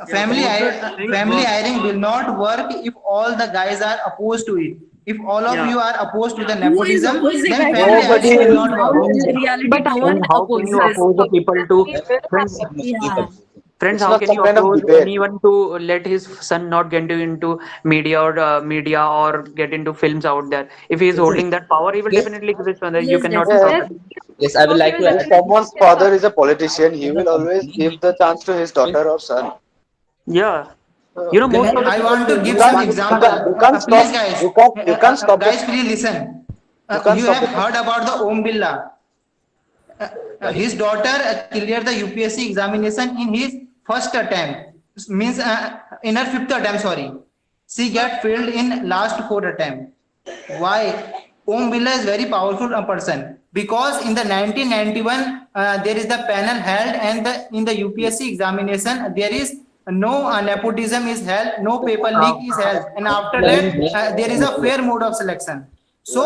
H: yeah, both the things
I: family
H: work.
I: hiring will not work if all the guys are opposed to it. If all of
H: Yeah.
I: you are opposed to the
K: Who is
I: nepotism,
K: opposing
I: then
K: right now?
I: family
K: That is
F: nobody
I: hiring
K: the
I: will
F: will
K: thing.
I: not
K: Now,
I: work.
B: Friends,
K: in reality,
L: But
K: no
B: friends,
K: one
B: how can you
K: opposes.
B: oppose the people to friends?
K: Yeah.
B: Friends,
F: it's
B: how
F: not
B: can
F: some
B: you
F: kind of
B: approach
F: debate.
B: anyone to let his son not get into media or get into films out there? If he is
A: Yes,
B: holding that power, he will
A: yes,
B: definitely give his father. You
K: Yes,
B: cannot
F: Yes,
B: stop
K: definitely.
B: it.
A: yes. I would like to
F: if
A: add.
F: someone's father is a politician, he
A: In a
F: will always
A: company,
F: give the chance to his daughter or son.
B: Yeah,
F: Uh,
B: you know,
I: Then
B: most of the
I: I
B: people
I: want
B: say
I: to give
F: you
I: some
F: can't, you
I: example.
F: can't, you can't
I: Please,
F: stop,
I: guys,
F: you can't stop the,
I: guys, please listen.
F: you can't
I: You
F: stop
I: have
F: the
I: heard
F: process.
I: about the Om Billah.
A: sorry.
I: His daughter cleared the UPSC examination in his first attempt. Means in her fifth attempt. Sorry, she get failed in last four attempt. Why? Om Birla is very powerful person because in the 1991 there is the panel held and in the UPSC examination there is no nepotism is held, no paper
B: uh,
I: leak is held, and after
A: Villa is
I: that
B: friends,
A: more
I: there is a
A: nepotism.
I: fair mode of selection.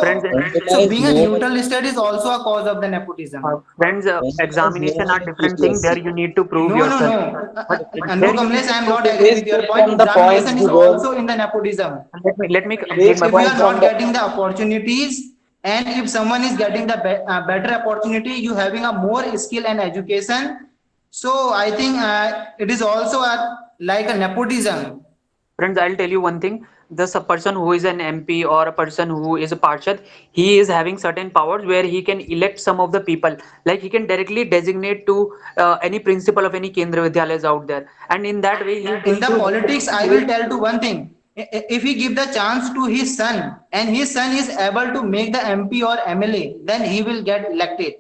B: friends,
I: So,
A: Villa
I: so
A: is
I: being a
A: more.
I: neutral state is also a cause of the nepotism.
A: Villa is more
B: examination are
A: like
B: different thing. There
A: UPSC.
B: you need to prove
I: No, no,
B: yourself.
I: no.
B: But
I: No,
B: here you need
I: Kamlesh,
B: to
I: I am
B: prove
I: not agree
F: Please
I: with your
F: keep
I: point.
F: from the points,
I: Examination is
F: Google.
I: also in the nepotism.
B: let me complete
F: Please
B: my
I: If you
F: keep
B: point.
I: are
F: from
I: not
F: the,
I: getting the opportunities, and if someone is getting the better opportunity, you having a more skill and education. So I think it is also like a nepotism.
B: Friends, I'll tell you one thing. This a person who is an MP or a person who is a Parshad, he is having certain powers where he can elect some of the people. Like he can directly designate to any principal of any Kendra Vidyalayas out there. And in that way, he is
I: In
B: going
I: the
B: to
I: politics, I will
B: directly
I: tell to one thing. If he give the chance to his son and his son is able to make the MP or MLA, then he will get elected.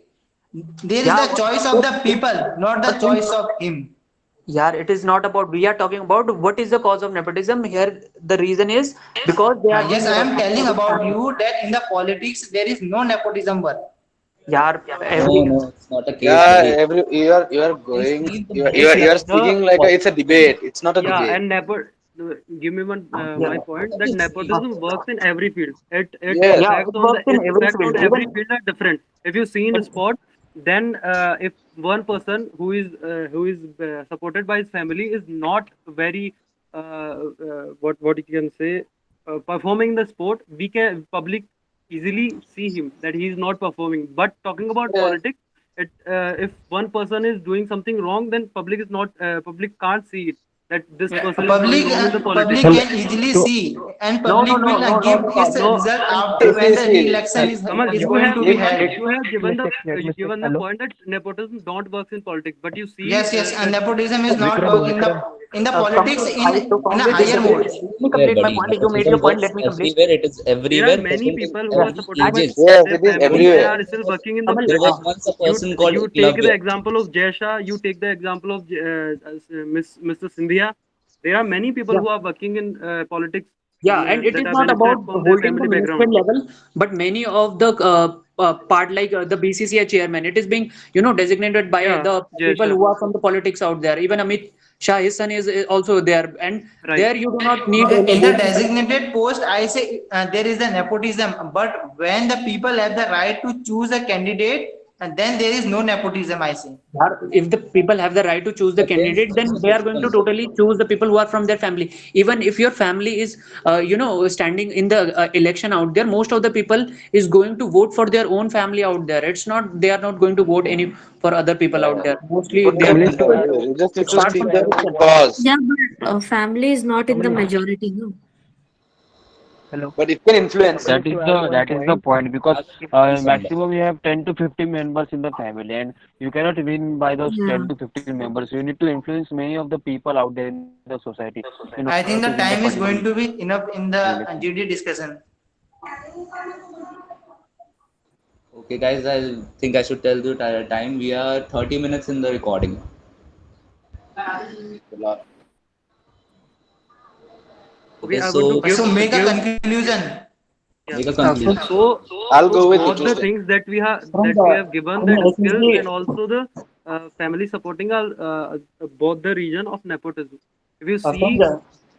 I: There is
B: yeah,
I: the choice of
B: but,
I: the people, not the
B: but
I: choice of him.
B: yeah, it is not about we are talking about what is the cause of nepotism. Here, the reason is because they are
I: Yes,
B: being
I: I am
B: from
I: telling
B: this
I: about
B: family.
I: you that in the politics there is no nepotism work.
B: Yeah,
A: No,
B: every
A: no, it's not a case,
F: yeah,
A: buddy.
F: you are
A: You
F: going,
A: see the
F: you are
A: most
H: The
F: speaking like a, it's a debate. It's not a
H: yeah,
F: debate.
H: and give me one
B: yeah,
H: my point that
B: uh,
H: nepotism works in every field. It
F: Yes,
B: yeah,
H: affects
B: it
H: on
B: works
H: the
B: in
H: its
B: every
H: effect on
B: field.
H: every
B: Even
H: field are different. If you see in sport, then if one person who is supported by his family is not very what you can say performing the sport, we can public easily see him that he is not performing. But talking about
F: yes.
H: politics, it if one person is doing something wrong, then public is not public can't see it that this
I: Yeah,
H: person is doing wrong in the
I: public
H: politics.
I: can easily see, and
B: no, no,
I: public
B: no,
I: will
B: no, no,
I: give its
B: no.
H: No,
I: result after
F: See,
I: when
F: see,
I: the
F: see.
I: re-election
H: Kamal,
I: is going to be
F: If
I: held.
H: you have given the
L: let me
H: you
L: speak.
H: given the
L: Hello.
H: point that nepotism don't works in politics, but you see
I: Yes, yes, and
H: that
I: nepotism is not
L: Vikram,
I: work
L: Vikram.
I: in the politics
B: Kamlesh, I to
I: in a
B: complete it.
I: higher mode.
B: Let me
A: everywhere,
B: complete my
A: buddy.
B: point. You made
A: Nepotism
B: your point.
A: works
B: Let me complete.
A: everywhere. It is
H: there are
A: everywhere
H: many
A: present in
H: people who
B: Yeah,
H: are
A: every
H: supported by
A: ages.
F: yes,
H: their
F: it is
H: family.
A: Every
H: They
F: everywhere.
H: are still working in the
B: Kamal,
A: there
H: field.
A: was once a person called
H: You take the
A: Eklavya.
H: example of Jesha. You take the example of Miss Mr. Sindhia. There are many people
B: yeah.
H: who are working in politics
B: Yeah, and it
H: that
B: is
H: are
B: not
H: benefited
B: about
H: from their
B: holding the
H: family
B: ministerial
H: background.
B: level, but many of the part like the BCCI chairman, it is being designated by
H: Yeah,
B: the people
H: Jesha.
B: who are from the politics out there. Even Amit Shah, his son is also there, and
H: Right.
B: there you do not need
I: In the
B: voting.
I: designated post, I say there is a nepotism, but when the people have the right to choose a candidate, and then there is no nepotism, I say.
B: If the people have the right to choose the
A: Against
B: candidate, then they are going to
A: nepotism.
B: totally choose the people who are from their family. Even if your family is, standing in the election out there, most of the people is going to vote for their own family out there. It's not they are not going to vote any for other people out there. Mostly
F: Put
B: they
F: them,
B: are.
L: Kamlesh, to add
F: you just need
B: It
F: to
B: starts
F: stick
B: from
F: their
B: there
F: own
B: itself.
F: cause.
K: Yeah, but family is not in the
L: Kamlesh.
K: majority, no.
F: but it can
G: That
F: influence.
G: is the point because
A: Somewhere.
G: maximum you have 10 to 15 members in the family, and you cannot win by those
K: Yeah.
G: 10 to 15 members. You need to influence many of the people out there in the society in order to
I: I
G: win
I: think
G: the
I: the time
G: particular
I: is going to be enough in the
G: election.
I: GD discussion.
A: Okay, guys, I think I should tell you time. We are 30 minutes in the recording.
H: Okay,
A: Okay,
H: I want to
A: so
H: give
I: So make a
H: give
I: conclusion.
H: yeah.
A: make a
B: Friends,
A: conclusion.
F: I'll
H: So
F: go with
H: both the
F: Nikhil.
H: things
B: friends,
H: that we have given,
B: in
H: that skills
B: SSB,
H: and also the family supporting are both the region of nepotism. If you
B: friends,
H: see,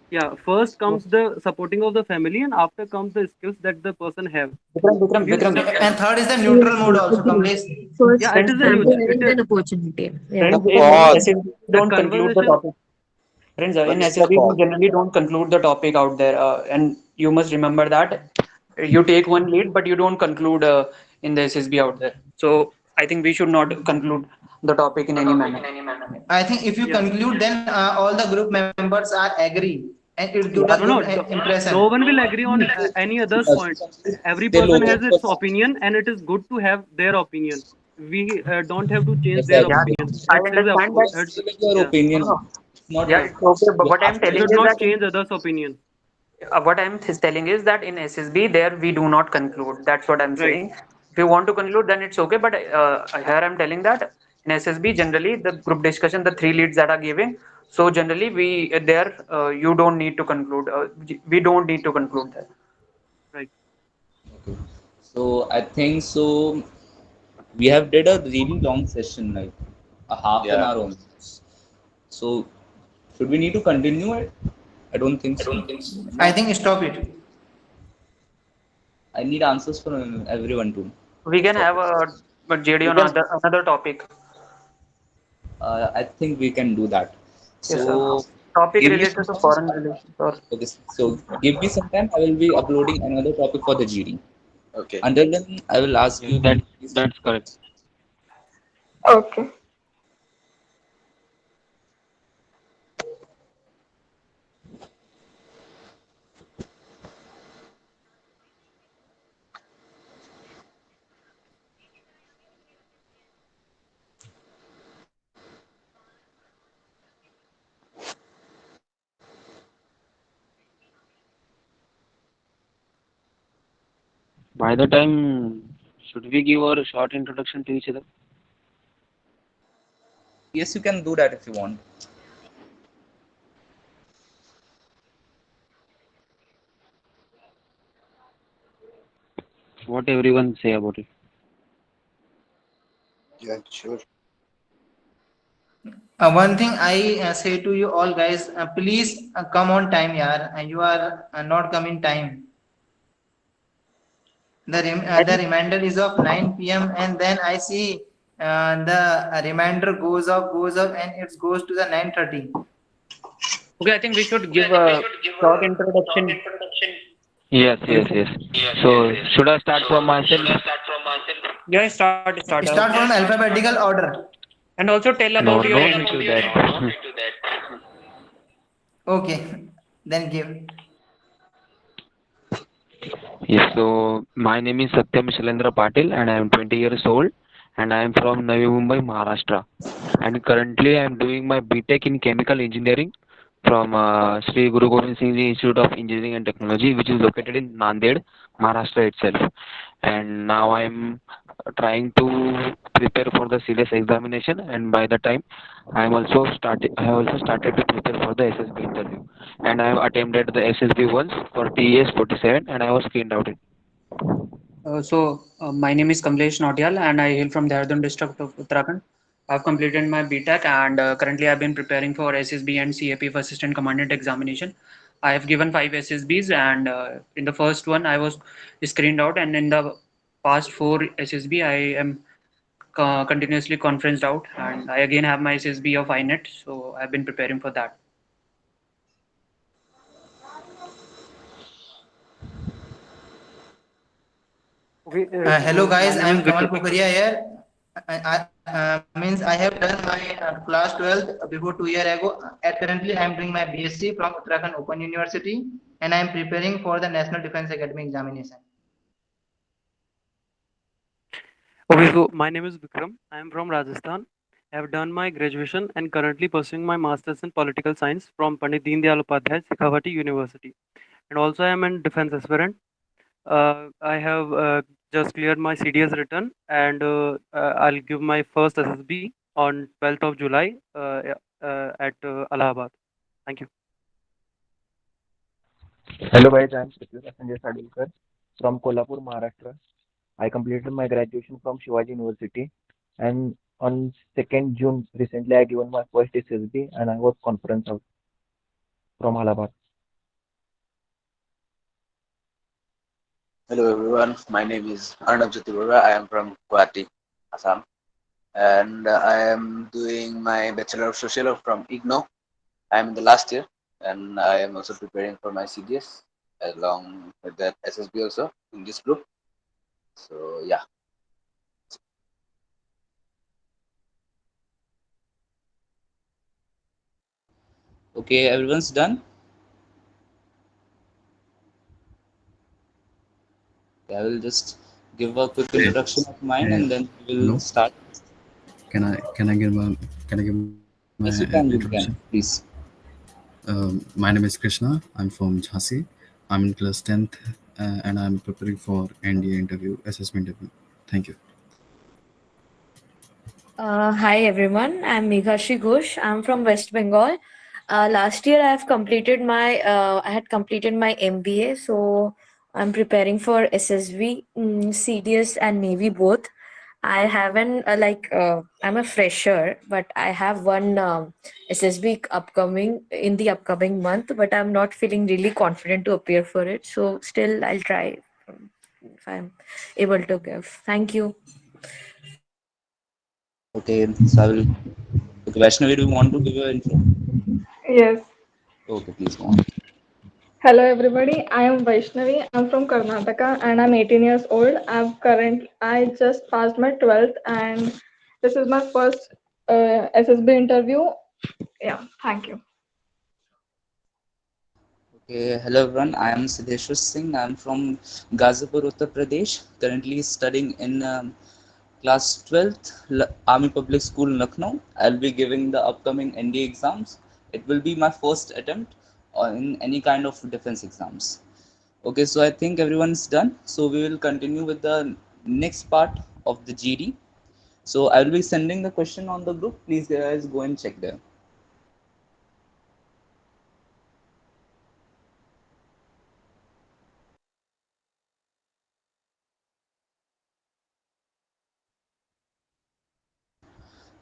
H: yeah, first comes the supporting of the family, and after comes the skills that the person have. If you
B: Vikram,
H: see,
I: And third is the
K: Yes,
I: neutral mode
K: yes,
I: also,
K: agree.
I: Kamlesh.
K: First,
H: yeah, it
B: friends,
H: is a
K: family
H: neutral.
K: and then opportunity. Yeah.
F: The
B: friends, in
F: pause.
B: SSB,
H: The
B: don't conclude the
H: conversation.
B: topic. Friends, in
F: Manish, the
B: SSB, we
F: pause.
B: generally don't conclude the topic out there, and you must remember that you take one lead, but you don't conclude in the SSB out there. So I think we should not conclude the topic in any manner.
I: I think if you
H: Yeah.
I: conclude, then all the group members are agree, and it give a
B: Yeah.
I: good
H: No, no,
I: impression.
H: no one will agree on any other's point. Every
A: Still
H: person
A: okay.
H: has its opinion, and it is good to have their opinion. We don't have to change their
B: Yeah,
A: Exactly.
H: opinion.
B: I
H: It's his
B: understand that.
H: it's,
A: Still your
H: yeah,
A: opinion.
B: No, no.
A: Not
B: Yeah,
H: yeah.
B: it's okay. But
A: you
B: what I'm
A: have to
H: We
B: telling
H: should
B: is
H: not
B: that
H: change others' opinion.
B: telling is that in SSB there we do not conclude. That's what I'm
H: Right,
B: saying. If you want to conclude, then it's okay. But here I'm telling that in SSB generally the group discussion, the three leads that are giving. So generally we there you don't need to conclude. We don't need to conclude that.
H: right.
A: okay. So I think so. We have did a really long session, like a half an
F: Yeah.
A: hour almost. So should we need to continue it? I don't think so.
I: I think stop it.
A: I need answers from everyone to
B: We can
A: stop
B: have
A: it.
B: a JD
F: We
B: on
F: can.
B: another topic.
A: I think we can do that.
B: Yes, sir.
A: So
B: Topic
A: give me
B: related
A: some
B: to
A: time.
B: foreign relations or
A: Okay, so give me some time. I will be uploading another topic for the GD.
F: Okay.
A: Until then, I will ask
G: Yes,
A: you, can you please?
G: that's correct.
D: Okay.
G: By the time, should we give our short introduction to each other?
A: Yes, you can do that if you want.
G: What everyone say about it?
F: Yeah, sure.
I: One thing I say to you all guys, please come on time, yaar. You are not coming time.
B: I
I: The
B: think
I: reminder is of 9 p.m. and then I see the reminder goes up, and it goes to the 9:30.
B: okay. I think we should give a short introduction.
G: Yes, yes, yes. So, should I start from myself?
B: Yeah, start.
I: Start from alphabetical order.
B: And also tell
G: No,
B: about your
G: no need to
B: NPA.
G: that.
I: Okay, then give.
G: Yes, so my name is Satyam Shalendra Patil and I am 20 years old and I am from Navi Mumbai, Maharashtra. And currently I am doing my BTech in Chemical Engineering from Sri Guru Gobind Singh Ji Institute of Engineering and Technology, which is located in Nanded, Maharashtra itself. And now I am trying to prepare for the CLS examination, and by the time I have also started to prepare for the SSB interview, and I have attempted the SSB once for TES 47, and I was screened out.
B: My name is Kamlesh Nautiyal and I hail from Dehradun district of Uttarakhand. I've completed my BTech and currently I've been preparing for SSB and CAP for Assistant Commandant examination. I have given five SSBs and in the first one I was screened out, and in the past four SSB I am continuously conferenced out, and I again have my SSB of INET, so I've been preparing for that.
H: Okay,
I: Hello
H: my
I: guys, I
H: name
I: am
H: is
I: Kamal
H: Vikram.
I: Pukaria here. means I have done my class 12th before 2 years ago. At currently, I am doing my BSc from Uttarakhand Open University, and I am preparing for the National Defense Academy examination.
H: Okay, so my name is Vikram. I am from Rajasthan. I have done my graduation and currently pursuing my masters in political science from Pandit Deen Dayal Upadhyay, Shekhawati University. And also, I am an defense aspirant. I have just cleared my CDS return, and I'll give my first SSB on 12th of July yeah, at Allahabad. Thank you.
G: Hello guys, I am Sanjay Sadulkar from Kolhapur, Maharashtra. I completed my graduation from Shivaji University, and on 2nd June recently I given my first SSB and I was conference out from Allahabad.
L: Hello everyone, my name is Arnab Jyotirora. I am from Guwahati, Assam, and I am doing my Bachelor of Social Work from IGNO. I am in the last year, and I am also preparing for my CDS along with that SSB also in this group. So yeah,
A: Okay, everyone's done. I will just give a quick
M: Hey,
A: introduction of mine
M: hey,
A: and then we will
M: hello.
A: start.
M: Can I give my
A: Yes, you
M: introduction?
A: can. You can. Please.
M: My name is Krishna. I'm from Jhansi. I'm in class 10th, and I'm preparing for NDA interview, assessment interview. Thank you.
K: Hi everyone, I'm Meghashi Ghosh. I'm from West Bengal. Last year I had completed my MBA, so I'm preparing for SSV, CDS, and Navy both. I haven't I'm a fresher, but I have one SSB upcoming in the upcoming month, but I'm not feeling really confident to appear for it. So still, I'll try if I'm able to give. Thank you.
A: Okay, so I will. Okay, Vaishnavi, do you want to give your intro?
D: Yes.
A: Okay, please go on.
D: Hello everybody. I am Vaishnavi. I'm from Karnataka and I'm 18 years old. I just passed my 12th and this is my first SSB interview. Yeah, thank you.
A: Okay, hello everyone. I am Siddheshwar Singh. I am from Ghazipur, Uttar Pradesh. Currently studying in class 12th Army Public School, Lucknow. I'll be giving the upcoming NDA exams. It will be my first attempt in any kind of defense exams. Okay, so I think everyone's done. So we will continue with the next part of the GD. So I will be sending the question on the group. Please guys go and check there.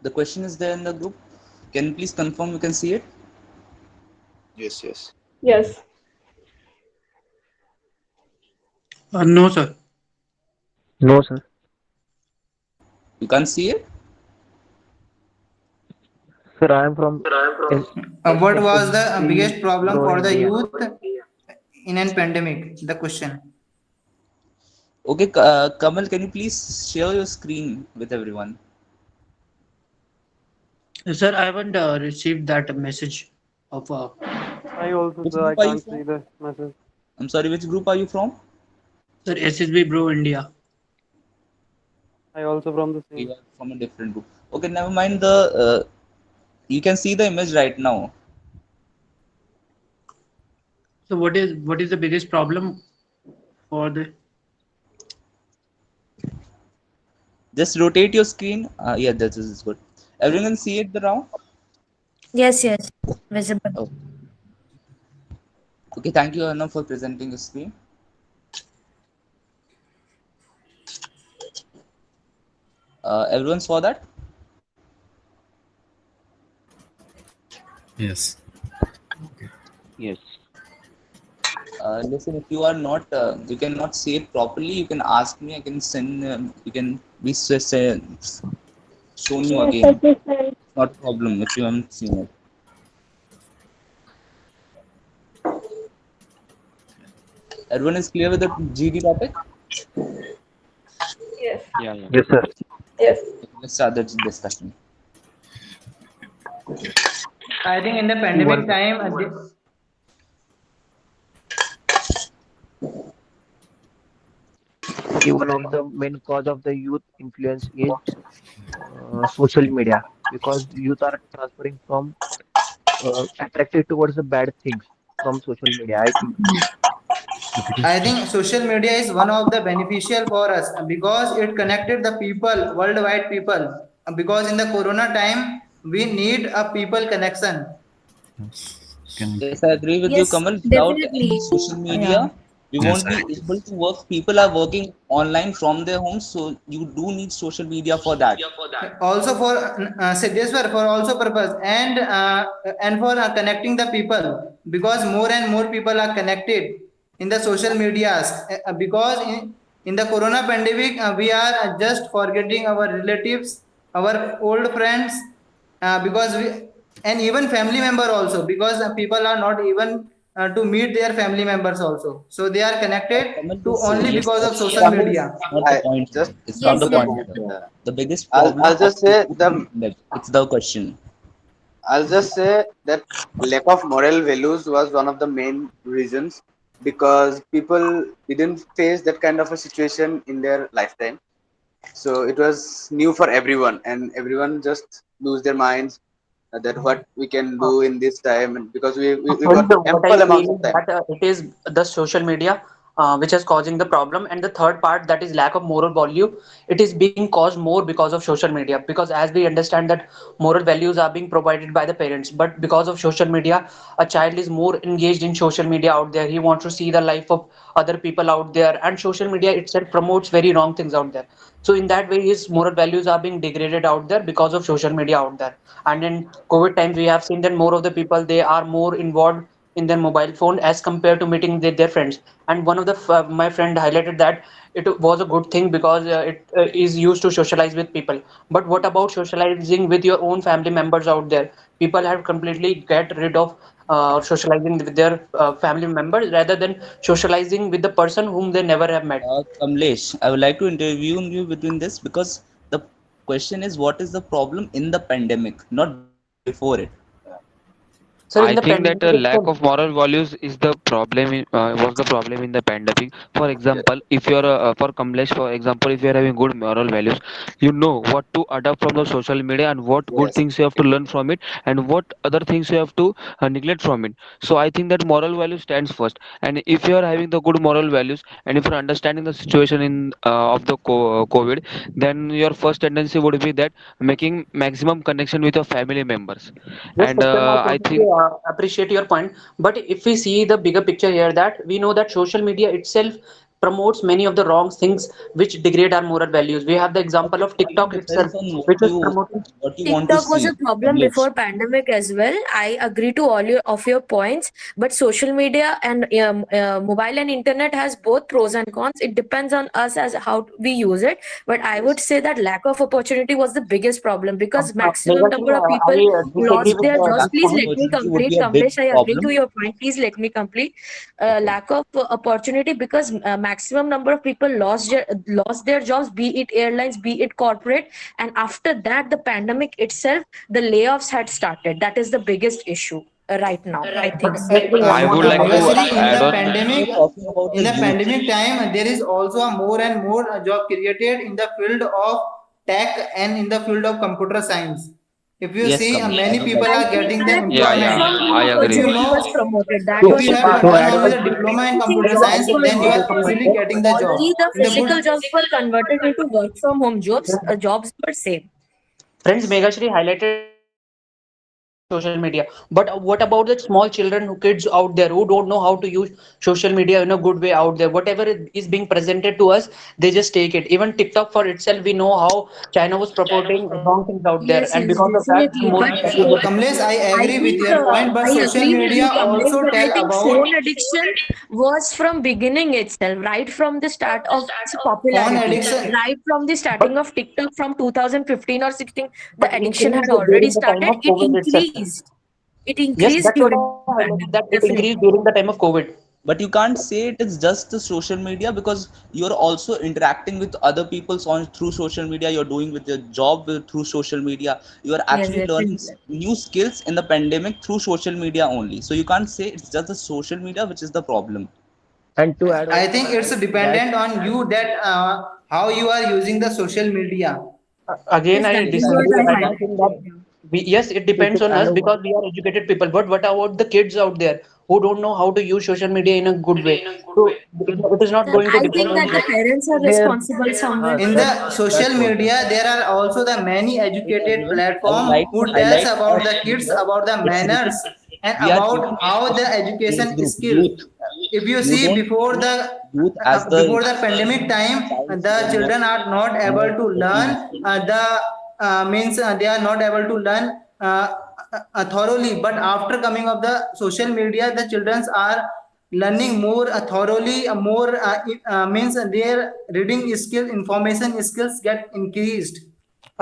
A: The question is there in the group. Can you please confirm you can see it?
F: Yes, yes.
D: Yes.
B: No, sir.
G: No sir.
A: You can't see it?
G: Sir, I am from
I: What was the
G: SSB
I: biggest problem
G: Pro
I: for the
G: India.
I: youth in an pandemic? The question.
A: Okay, Kamal, can you please share your screen with everyone?
B: Sir, I haven't received that message of.
H: I also,
A: Which
H: sir, I
A: group are you
H: can't see
A: from?
H: the message.
A: I'm sorry, which group are you from?
B: Sir, SSB Bro India.
H: I also from the
A: You
H: same.
A: are from a different group. Okay, never mind. You can see the image right now.
B: So what is the biggest problem for the?
A: Just rotate your screen. Yeah, that is good. Everyone can see it now.
K: Yes, yes, visible.
A: Oh, okay. Thank you, Arnav, for presenting your screen. Everyone saw that.
M: Yes. Okay.
G: Yes.
A: Listen, if you are not, you cannot see it properly. You can ask me. I can send. You can be shown you
D: Yes,
A: again.
D: that is right.
A: It's not a problem if you haven't seen it. Everyone is clear with the GD topic?
D: Yes.
G: Yeah, yeah.
A: Yes, sir.
D: Yes.
A: let's start the discussion.
I: I think in the
G: See,
I: pandemic time,
G: one of the main cause of the youth influence is social media because youth are transferring from attracted towards the bad things from social media. I think.
I: I think social media is one of the beneficial for us because it connected the people, worldwide people. Because in the corona time, we need a people connection.
M: Yes. Can
A: Yes, I agree with you,
K: Yes,
A: Kamal. Without any
K: definitely.
A: social
K: Yeah.
A: media, we
M: yes.
A: won't be able to work. People are working online from their homes, so you do need social media for that.
I: Also for Siddheswar, for also purpose and for connecting the people because more and more people are connected in the social medias because in the corona pandemic we are just forgetting our relatives, our old friends because we and even family member also because people are not even to meet their family members also, so they are connected
A: Kamal,
I: to
A: this
I: only
A: yes,
I: because of
A: that's
I: social
F: Kamlesh,
I: media.
A: not the
F: I
A: point
F: just
A: here. It's not
K: Yes,
A: the
F: the
K: yes.
A: point
F: point.
A: here. The biggest
F: I'll
A: problem
F: I'll
A: of
F: just say
A: people
F: the
A: live. It's the question.
F: I'll just say that lack of moral values was one of the main reasons because people didn't face that kind of a situation in their lifetime. So it was new for everyone, and everyone just lose their minds that what we can
B: Uh,
F: do in this time, and because we
B: Friends,
F: got
B: what I
F: ample amounts
B: feel
F: of
B: is
F: time.
B: that it is the social media which is causing the problem, and the third part, that is lack of moral value. It is being caused more because of social media. Because as we understand that moral values are being provided by the parents, but because of social media, a child is more engaged in social media out there. He wants to see the life of other people out there, and social media itself promotes very wrong things out there. So in that way, his moral values are being degraded out there because of social media out there. And in COVID times, we have seen that more of the people, they are more involved in their mobile phone as compared to meeting their friends. And one of the my friend highlighted that it was a good thing because it is used to socialize with people. But what about socializing with your own family members out there? People have completely get rid of socializing with their family members rather than socializing with the person whom they never have met.
A: Kamlesh, I would like to interview you between this because the question is what is the problem in the pandemic, not before it.
B: So in
G: I
B: the
G: think that
B: pandemic
G: a lack
B: itself,
G: of moral values is the problem. Was the problem in the pandemic? For
F: Yeah.
G: example, if you're for Kamlesh, for example, if you're having good moral values, you know what to adapt from the social media and what good
F: Yes.
G: things you have to learn from it, and what other things you have to neglect from it. So I think that moral value stands first. And if you are having the good moral values, and if you're understanding the situation in of the COVID, then your first tendency would be that making maximum connection with your family members.
B: yes,
G: And
B: Satyam, I
G: I
B: completely
G: think.
B: appreciate your point. But if we see the bigger picture here, that we know that social media itself promotes many of the wrong things which degrade our moral values. We have the
A: But
B: example
A: it
B: of
A: all
B: TikTok itself,
A: depends on
B: which is promoting.
A: what you want to
K: TikTok was
A: see,
K: a problem
A: Kamlesh.
K: before pandemic as well. I agree to all your points, but social media and mobile and internet has both pros and cons. It depends on us as how we use it. But I would
F: Yes.
K: say that lack of opportunity was the biggest problem because maximum
B: Megashri,
K: number of people
B: I disagree
K: lost
B: with
K: their
A: Lack
K: jobs.
B: this
A: of
K: Please
B: point.
K: let me
A: opportunity would
K: complete,
A: be a big
K: Kamlesh. I agree to
A: problem.
K: your point. Please let me complete.
A: Okay.
K: Lack of opportunity because maximum number of people lost their jobs, be it airlines, be it corporate, and after that, the pandemic itself, the layoffs had started. That is the biggest issue right now, I
B: But
K: think.
B: Megashri,
G: I would like to
I: Megashri,
G: add on.
A: You're talking about
I: in
A: the
I: the
A: youth.
I: pandemic time, there is also a more and more job created in the field of tech and in the field of computer science. If you
A: Yes,
I: see,
A: Kamlesh, I
I: many
A: will
I: people
A: like
K: I
A: to
I: are
K: think
I: getting the
K: that
G: Yeah,
K: work
I: employment.
G: yeah,
K: from home
G: I
I: If
G: agree.
I: you
K: opportunity was
I: know,
K: promoted. That
I: if
K: was
I: you
K: a
I: have
K: big
B: to add
I: done
K: issue.
I: only
B: on
I: the
K: Not
I: diploma in
K: everything
I: computer
K: jobs
I: science,
K: were
I: then you
K: work
I: are
K: from
I: easily
K: home.
I: getting the job
K: Only the
I: in the good.
K: physical jobs were converted into work from home jobs. Jobs were same.
B: friends, Megashri highlighted that everything is being promoted on social media. But what about the small children, who kids out there who don't know how to use social media in a good way out there? Whatever is being presented to us, they just take it. Even TikTok for itself, we know how China was promoting wrong things out there,
K: Yes,
B: and
K: yes,
B: because of that,
K: definitely.
B: more
K: But
B: people are getting
I: Kamlesh, I
K: I
I: agree with
K: think
I: your point, but
K: I
I: social
K: agree with you,
I: media
K: Kamlesh,
I: also
K: but I
I: tell
K: think
I: about
K: phone addiction was from beginning itself, right from the start of its
I: phone
K: popularity,
I: addiction.
K: right from the
B: but
K: starting of TikTok from 2015 or 16, the
B: but
K: addiction had
B: increased
K: already
B: during the time
K: started.
B: of COVID itself.
K: It
B: Yes,
K: increased
B: that's what I
K: during the
B: highlighted, that
K: pandemic,
B: it increased
K: definitely.
B: during the time of COVID.
A: But you can't say it is just the social media, because you're also interacting with other people on through social media. You're doing with your job through social media. You are
K: Yes,
A: actually
K: yes,
A: learning
K: exactly.
A: new skills in the pandemic through social media only. So you can't say it's just the social media which is the problem.
E: And to add
I: I
E: on
I: think it's
E: that,
I: dependent on you that how you are using the social media.
B: Again,
K: Yes,
B: I
K: that is
A: Exactly.
K: what
B: disagree.
K: I
B: I
K: highlighted.
B: don't think that
K: Yeah.
B: yes, it depends
E: to
B: on
E: add
B: us
E: on
B: because we are educated people. But what about the kids out there who don't know how to use social media in a good way? So it is not
K: That
B: going to
K: I
B: depend
K: think that
B: on
K: the
B: them.
K: parents are
E: there,
K: responsible somewhere
I: In
K: for.
I: the social
E: that's what.
I: media, there are also the many
A: Hey
I: educated
A: everyone, I would
I: platform
A: like to
I: who tells
A: highlight
I: about
A: that
I: the kids
A: here
I: about the
A: it's
I: manners
A: written,
I: and
A: we are
I: about
A: giving
I: how the
A: specific age
I: education
A: group,
I: skills.
A: youth.
I: If you
A: You
I: see
A: don't
I: before
A: treat
I: the
A: youth as the
I: pandemic time,
A: child
I: the
A: who are not
I: children are not able
A: under
I: to
A: 18
I: learn
A: years old.
I: the means they are not able to learn thoroughly. But after coming of the social media, the children are learning more thoroughly, more means their reading skill, information skills get increased.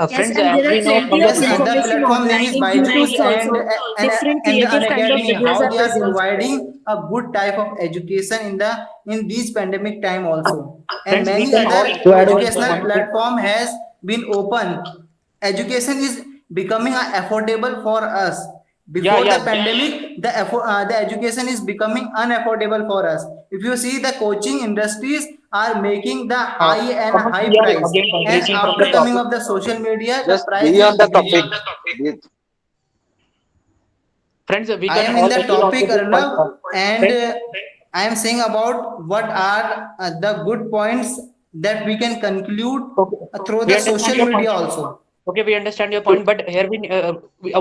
K: Yes,
B: Friends,
K: and
B: as
K: there are
B: we know from
K: plenty
B: the
K: of
I: Yes,
B: recent
I: the
K: information
I: platform name
K: online
I: is
K: in
I: Byju's
K: YouTube's also.
I: and
K: Different
I: and the
K: creative kind of
I: Unacademy.
K: videos
I: How
K: are
I: they are
K: present.
I: providing a good type of education in the in these pandemic time also, and
B: friends, we
I: many
B: can
I: other
B: all
E: To
B: agree
E: add
B: on
E: on,
B: this
I: educational
B: one thing.
I: platform has been open. Education is becoming affordable for us.
B: Yeah,
I: Before
B: yeah.
I: the pandemic, the education is becoming unaffordable for us. If you see, the coaching industries are making the
B: Uh,
I: high and
B: Kamal,
I: high
B: we are
I: price,
B: again
I: and
B: digressing from the
I: after coming
B: topic.
I: of the social media, the
L: Just
I: price
L: be
I: is
L: on the
I: decreasing.
L: topic. Be-
B: Friends, we
I: I
B: can
I: am in
B: all
I: the
B: agree on to
I: topic,
B: this point.
I: Arnav, and
B: Friends,
I: I am saying about what are the good points that we can conclude
B: okay,
I: through
B: we
I: the
B: understand
I: social
B: your point.
I: media also.
B: Okay, we understand your point, but here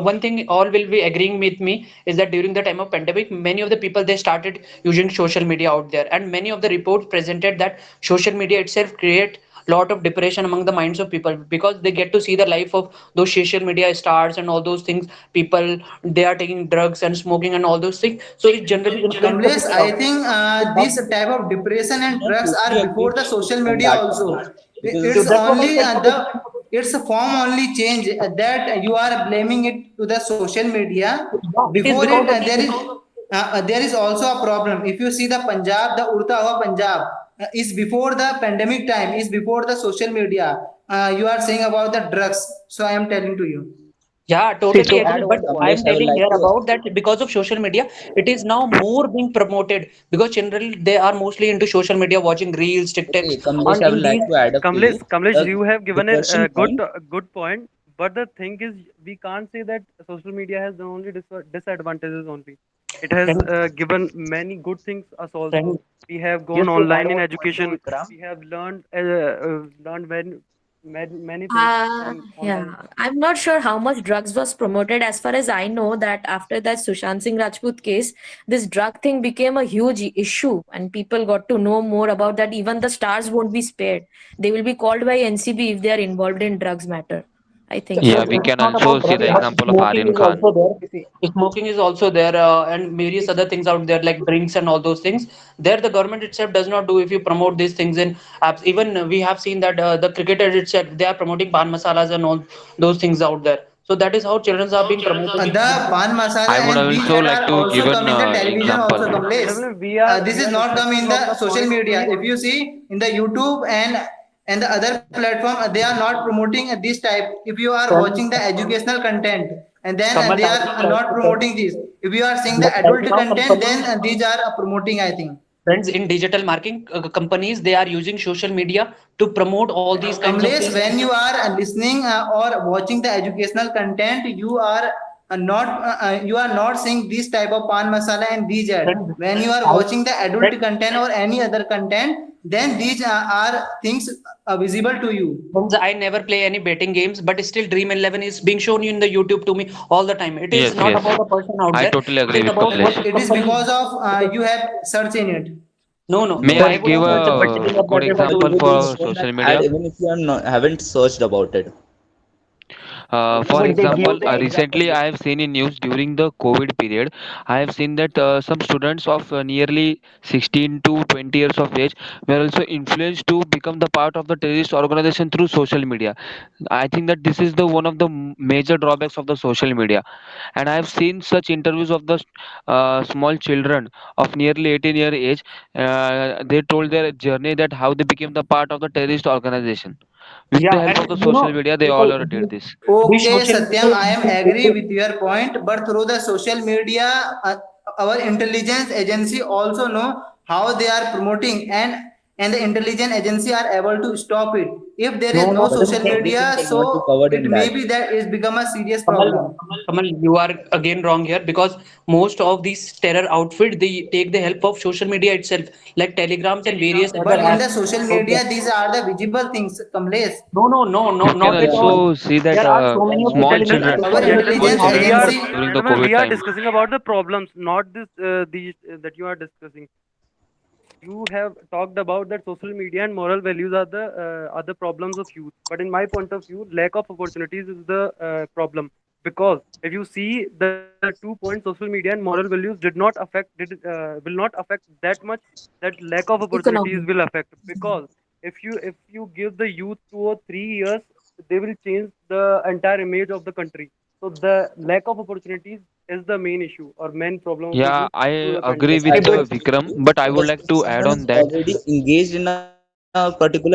B: one thing all will be agreeing with me is that during the time of pandemic, many of the people they started using social media out there, and many of the reports presented that social media itself create lot of depression among the minds of people because they get to see the life of those social media stars and all those things. People they are taking drugs and smoking and all those things, so it generally influence the
I: Kamlesh,
B: people
I: I
B: out there.
I: think
B: So
I: this
B: that
I: type of depression and
A: I'm
I: drugs
A: totally
I: are
A: agree
I: before the
A: with you
I: social
A: on
I: media
A: that
I: also.
A: point, because
B: so
I: It's
B: that's what I
I: only
B: said.
I: the it's a form only change that you are blaming it to the social media.
B: Yeah, it is
I: Before it,
B: because of
I: there is also a problem. If you see the Punjab, the Urta Hua Punjab is before the pandemic time, is before the social media. You are saying about the drugs, so I am telling to you.
B: Yeah,
E: see,
B: totally
E: to
B: agree.
E: add
B: But
E: on to
A: Kamlesh,
B: I'm
E: that,
A: I would
B: telling
A: like
B: here
A: to
B: about that because of social media, it is now more being promoted because generally they are mostly into social media, watching reels,
A: okay,
B: TikToks,
A: Kamlesh,
B: and
A: I
B: in
A: would like
B: these
A: to add up to you.
H: Kamlesh,
A: The
H: you have
A: the
H: given
A: question
H: a
A: point.
H: good point. But the thing is, we can't say that social media has the only disadvantages only. It has
B: friends,
H: given many good things us also.
B: friends,
H: We have gone
B: just to add
H: online in
B: on point to
H: education.
B: Ikram.
H: We have learned many things from online
K: Yeah,
H: education.
K: I'm not sure how much drugs was promoted. As far as I know, that after that Sushant Singh Rajput case, this drug thing became a huge issue, and people got to know more about that. Even the stars won't be spared; they will be called by NCB if they are involved in drugs matter. I think
B: So
G: Yeah,
K: so.
G: we
B: it's
G: can
B: not
G: also
B: about
G: see
B: drugs,
G: the
B: but
G: example of
B: smoking
G: Aryan
B: is
G: Khan.
B: also there. Smoking is also there, and various other things out there like drinks and all those things. There, the government itself does not do if you promote these things in apps. Even we have seen that the cricketers itself they are promoting pan masalas and all those things out there. So that is how children are being promoted.
I: The pan masala
G: I would
I: and these
G: also
I: ad
G: like
I: are
G: to
I: also
G: give
I: come
G: an
I: in the television
G: example.
I: also, Kamlesh.
H: Definitely,
I: This
H: we
I: is
H: are
I: not come in
H: respecting of
I: the
H: the
I: social
H: point.
I: media.
H: We
I: If you see in the YouTube and the other platform, they are not promoting this type. If you are watching the educational content, and then
B: Kamal,
I: they
B: I
I: are
B: will try
I: not
B: to tell.
I: promoting this. If you are seeing the
B: But right
I: adult
B: now,
I: content,
B: companies,
I: then these are promoting, I think.
B: friends in digital marketing companies, they are using social media to promote all these kinds of
I: Kamlesh,
B: things.
I: when you are listening or watching the educational content, you are not seeing this type of pan masala and these ad.
B: Friends,
I: When you are
B: I,
I: watching the adult
B: friends,
I: content or any other content, then these are things visible to you.
B: friends, I never play any betting games, but still Dream 11 is being shown in the YouTube to me all the time. It is
G: Yes,
B: not
G: yes.
B: about a person out
G: I
B: there.
G: totally
B: It
G: agree
B: is
G: with
B: about what
G: Kamlesh.
I: It is
B: company.
I: because of you have search in it.
B: No, no.
A: No,
G: May
B: I
G: I
B: would
G: give
B: have
A: no,
B: searched a
A: no.
B: particular
G: a good
B: that if I
A: I
B: do
G: example
A: will
B: this
A: be
B: thing.
G: for
A: showing that
G: social
A: ad
G: media?
A: even if you are not, haven't searched about it.
E: Yeah,
G: For
E: but they give
G: example,
E: the example.
G: recently I have seen in news during the COVID period, I have seen that some students of nearly 16 to 20 years of age were also influenced to become the part of the terrorist organization through social media. I think that this is the one of the major drawbacks of the social media, and I have seen such interviews of the small children of nearly 18-year age. They told their journey that how they became the part of the terrorist organization. With the
B: Yeah,
G: help
B: and
G: of the social media, they all
B: people,
G: are did this.
B: these
I: Okay,
B: social
I: Satyam, I am agree
B: media.
I: with your point, but through the social media, our intelligence agency also know how they are promoting, and the intelligence agency are able to stop it. If there is
B: No,
I: no
B: no,
A: But
I: social
A: everything
I: media,
A: cannot be
I: so
A: covered
I: it
A: in
I: may
A: that.
I: be that is become a serious
B: Kamal,
I: problem.
B: Kamal, you are again wrong here because most of these terror outfit they take the help of social media itself, like telegrams and various other
I: But in the
B: apps
I: social
B: out there.
I: media, these are the visible things, Kamlesh.
B: No, no, no, no,
G: You can
B: not at all.
G: also see that
B: There are so
A: They
B: many
A: are
B: of
A: not
G: small
B: people in the
G: children
A: visible
I: Our
B: social
A: for
B: media
G: were
B: doing
I: intelligence
B: all these
G: studying
B: stuff.
I: agency.
G: during the
H: Gentlemen, we
G: COVID
H: are
G: time.
H: discussing about the problems, not this these that you are discussing. You have talked about that social media and moral values are the problems of youth, but in my point of view lack of opportunities is the problem, because if you see the 2 points, social media and moral values did not affect will not affect that much that lack of opportunities
K: Economy.
H: will affect, because if you give the youth 2 or 3 years, they will change the entire image of the country. So the lack of opportunities is the main issue or main problem of the
G: Yeah,
H: youth through
G: I
H: the
G: agree
H: pandemic.
G: with
A: I do agree with
G: Vikram,
A: you,
G: but I would
A: because
G: like
A: if
G: to add
A: someone
G: on
A: is
G: that.
A: already engaged in a particular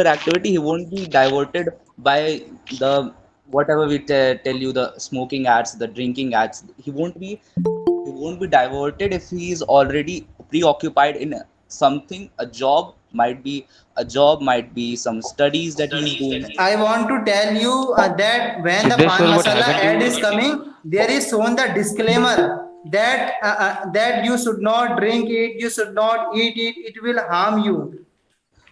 A: activity, he won't be diverted by the whatever we tell you, the smoking ads, the drinking ads. He won't be diverted if he is already preoccupied in something. A job might be some studies that he is doing.
I: I want to tell you that when the pan
G: Siddheshwar, what
I: masala
G: happened
I: ad
G: to
I: is coming, there is shown the disclaimer that you should not drink it, you should not eat it, it will harm you.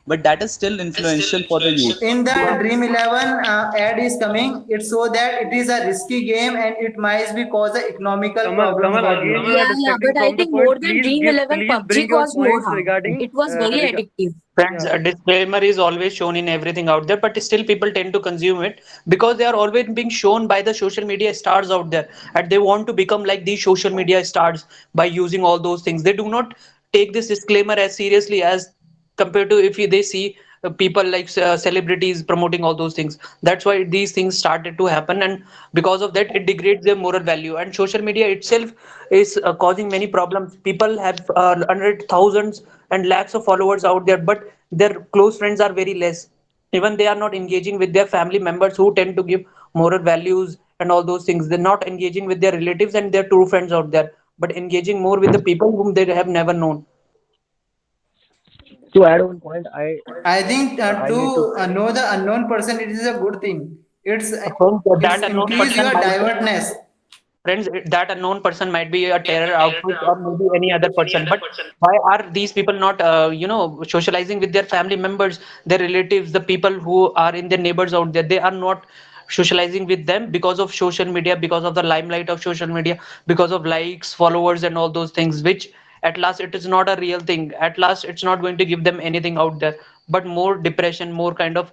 A: But that is still influential for the youth.
I: In the Dream 11 ad is coming, it shows that it is a risky game and it might be cause a economical problem
H: Kamal,
I: for
H: again
I: you.
H: you are
K: Yeah, yeah,
H: distracting
K: but I
H: from the
K: think
H: point.
K: more than Dream 11,
H: Please
K: PUBG
H: bring your
K: caused more
H: points
K: harm.
H: regarding
K: It was very addictive.
B: Friends,
H: yeah.
B: a disclaimer is always shown in everything out there, but still people tend to consume it because they are always being shown by the social media stars out there, and they want to become like these social media stars by using all those things. They do not take this disclaimer as seriously as compared to if they see people like celebrities promoting all those things. That's why these things started to happen, and because of that, it degrades their moral value. And social media itself is causing many problems. People have hundreds, thousands, and lakhs of followers out there, but their close friends are very less. Even they are not engaging with their family members who tend to give moral values and all those things. They're not engaging with their relatives and their true friends out there, but engaging more with the people whom they have never known.
E: To add one point,
I: I think
E: I need to.
I: to know the unknown person, it is a good thing.
B: Friends,
I: It's
B: that unknown
I: increase
B: person
I: your
B: might be
I: divertness.
B: friends, that unknown person might be a terror outfit or maybe any other person, but why are these people not socializing with their family members, their relatives, the people who are in their neighbors out there? They are not socializing with them because of social media, because of the limelight of social media, because of likes, followers, and all those things, which at last it is not a real thing. At last it's not going to give them anything out there, but more depression, more kind of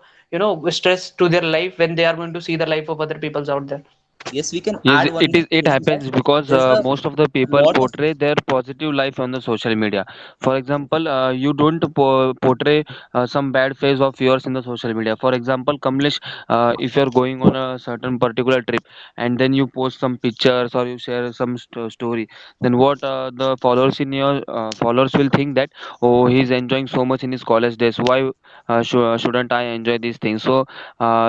B: stress to their life when they are going to see the life of other people's out there.
A: Yes, we can
G: Yes,
A: add one more
G: it
A: thing, that
G: happens because
A: there's a
G: most of the people
A: lot of.
G: portray their positive life on the social media. For example, you don't portray some bad phase of yours in the social media. For example, Kamlesh, if you're going on a certain particular trip and then you post some pictures or you share some story, then what the followers in your followers will think that, oh, he's enjoying so much in his college days. Why shouldn't I enjoy these things? So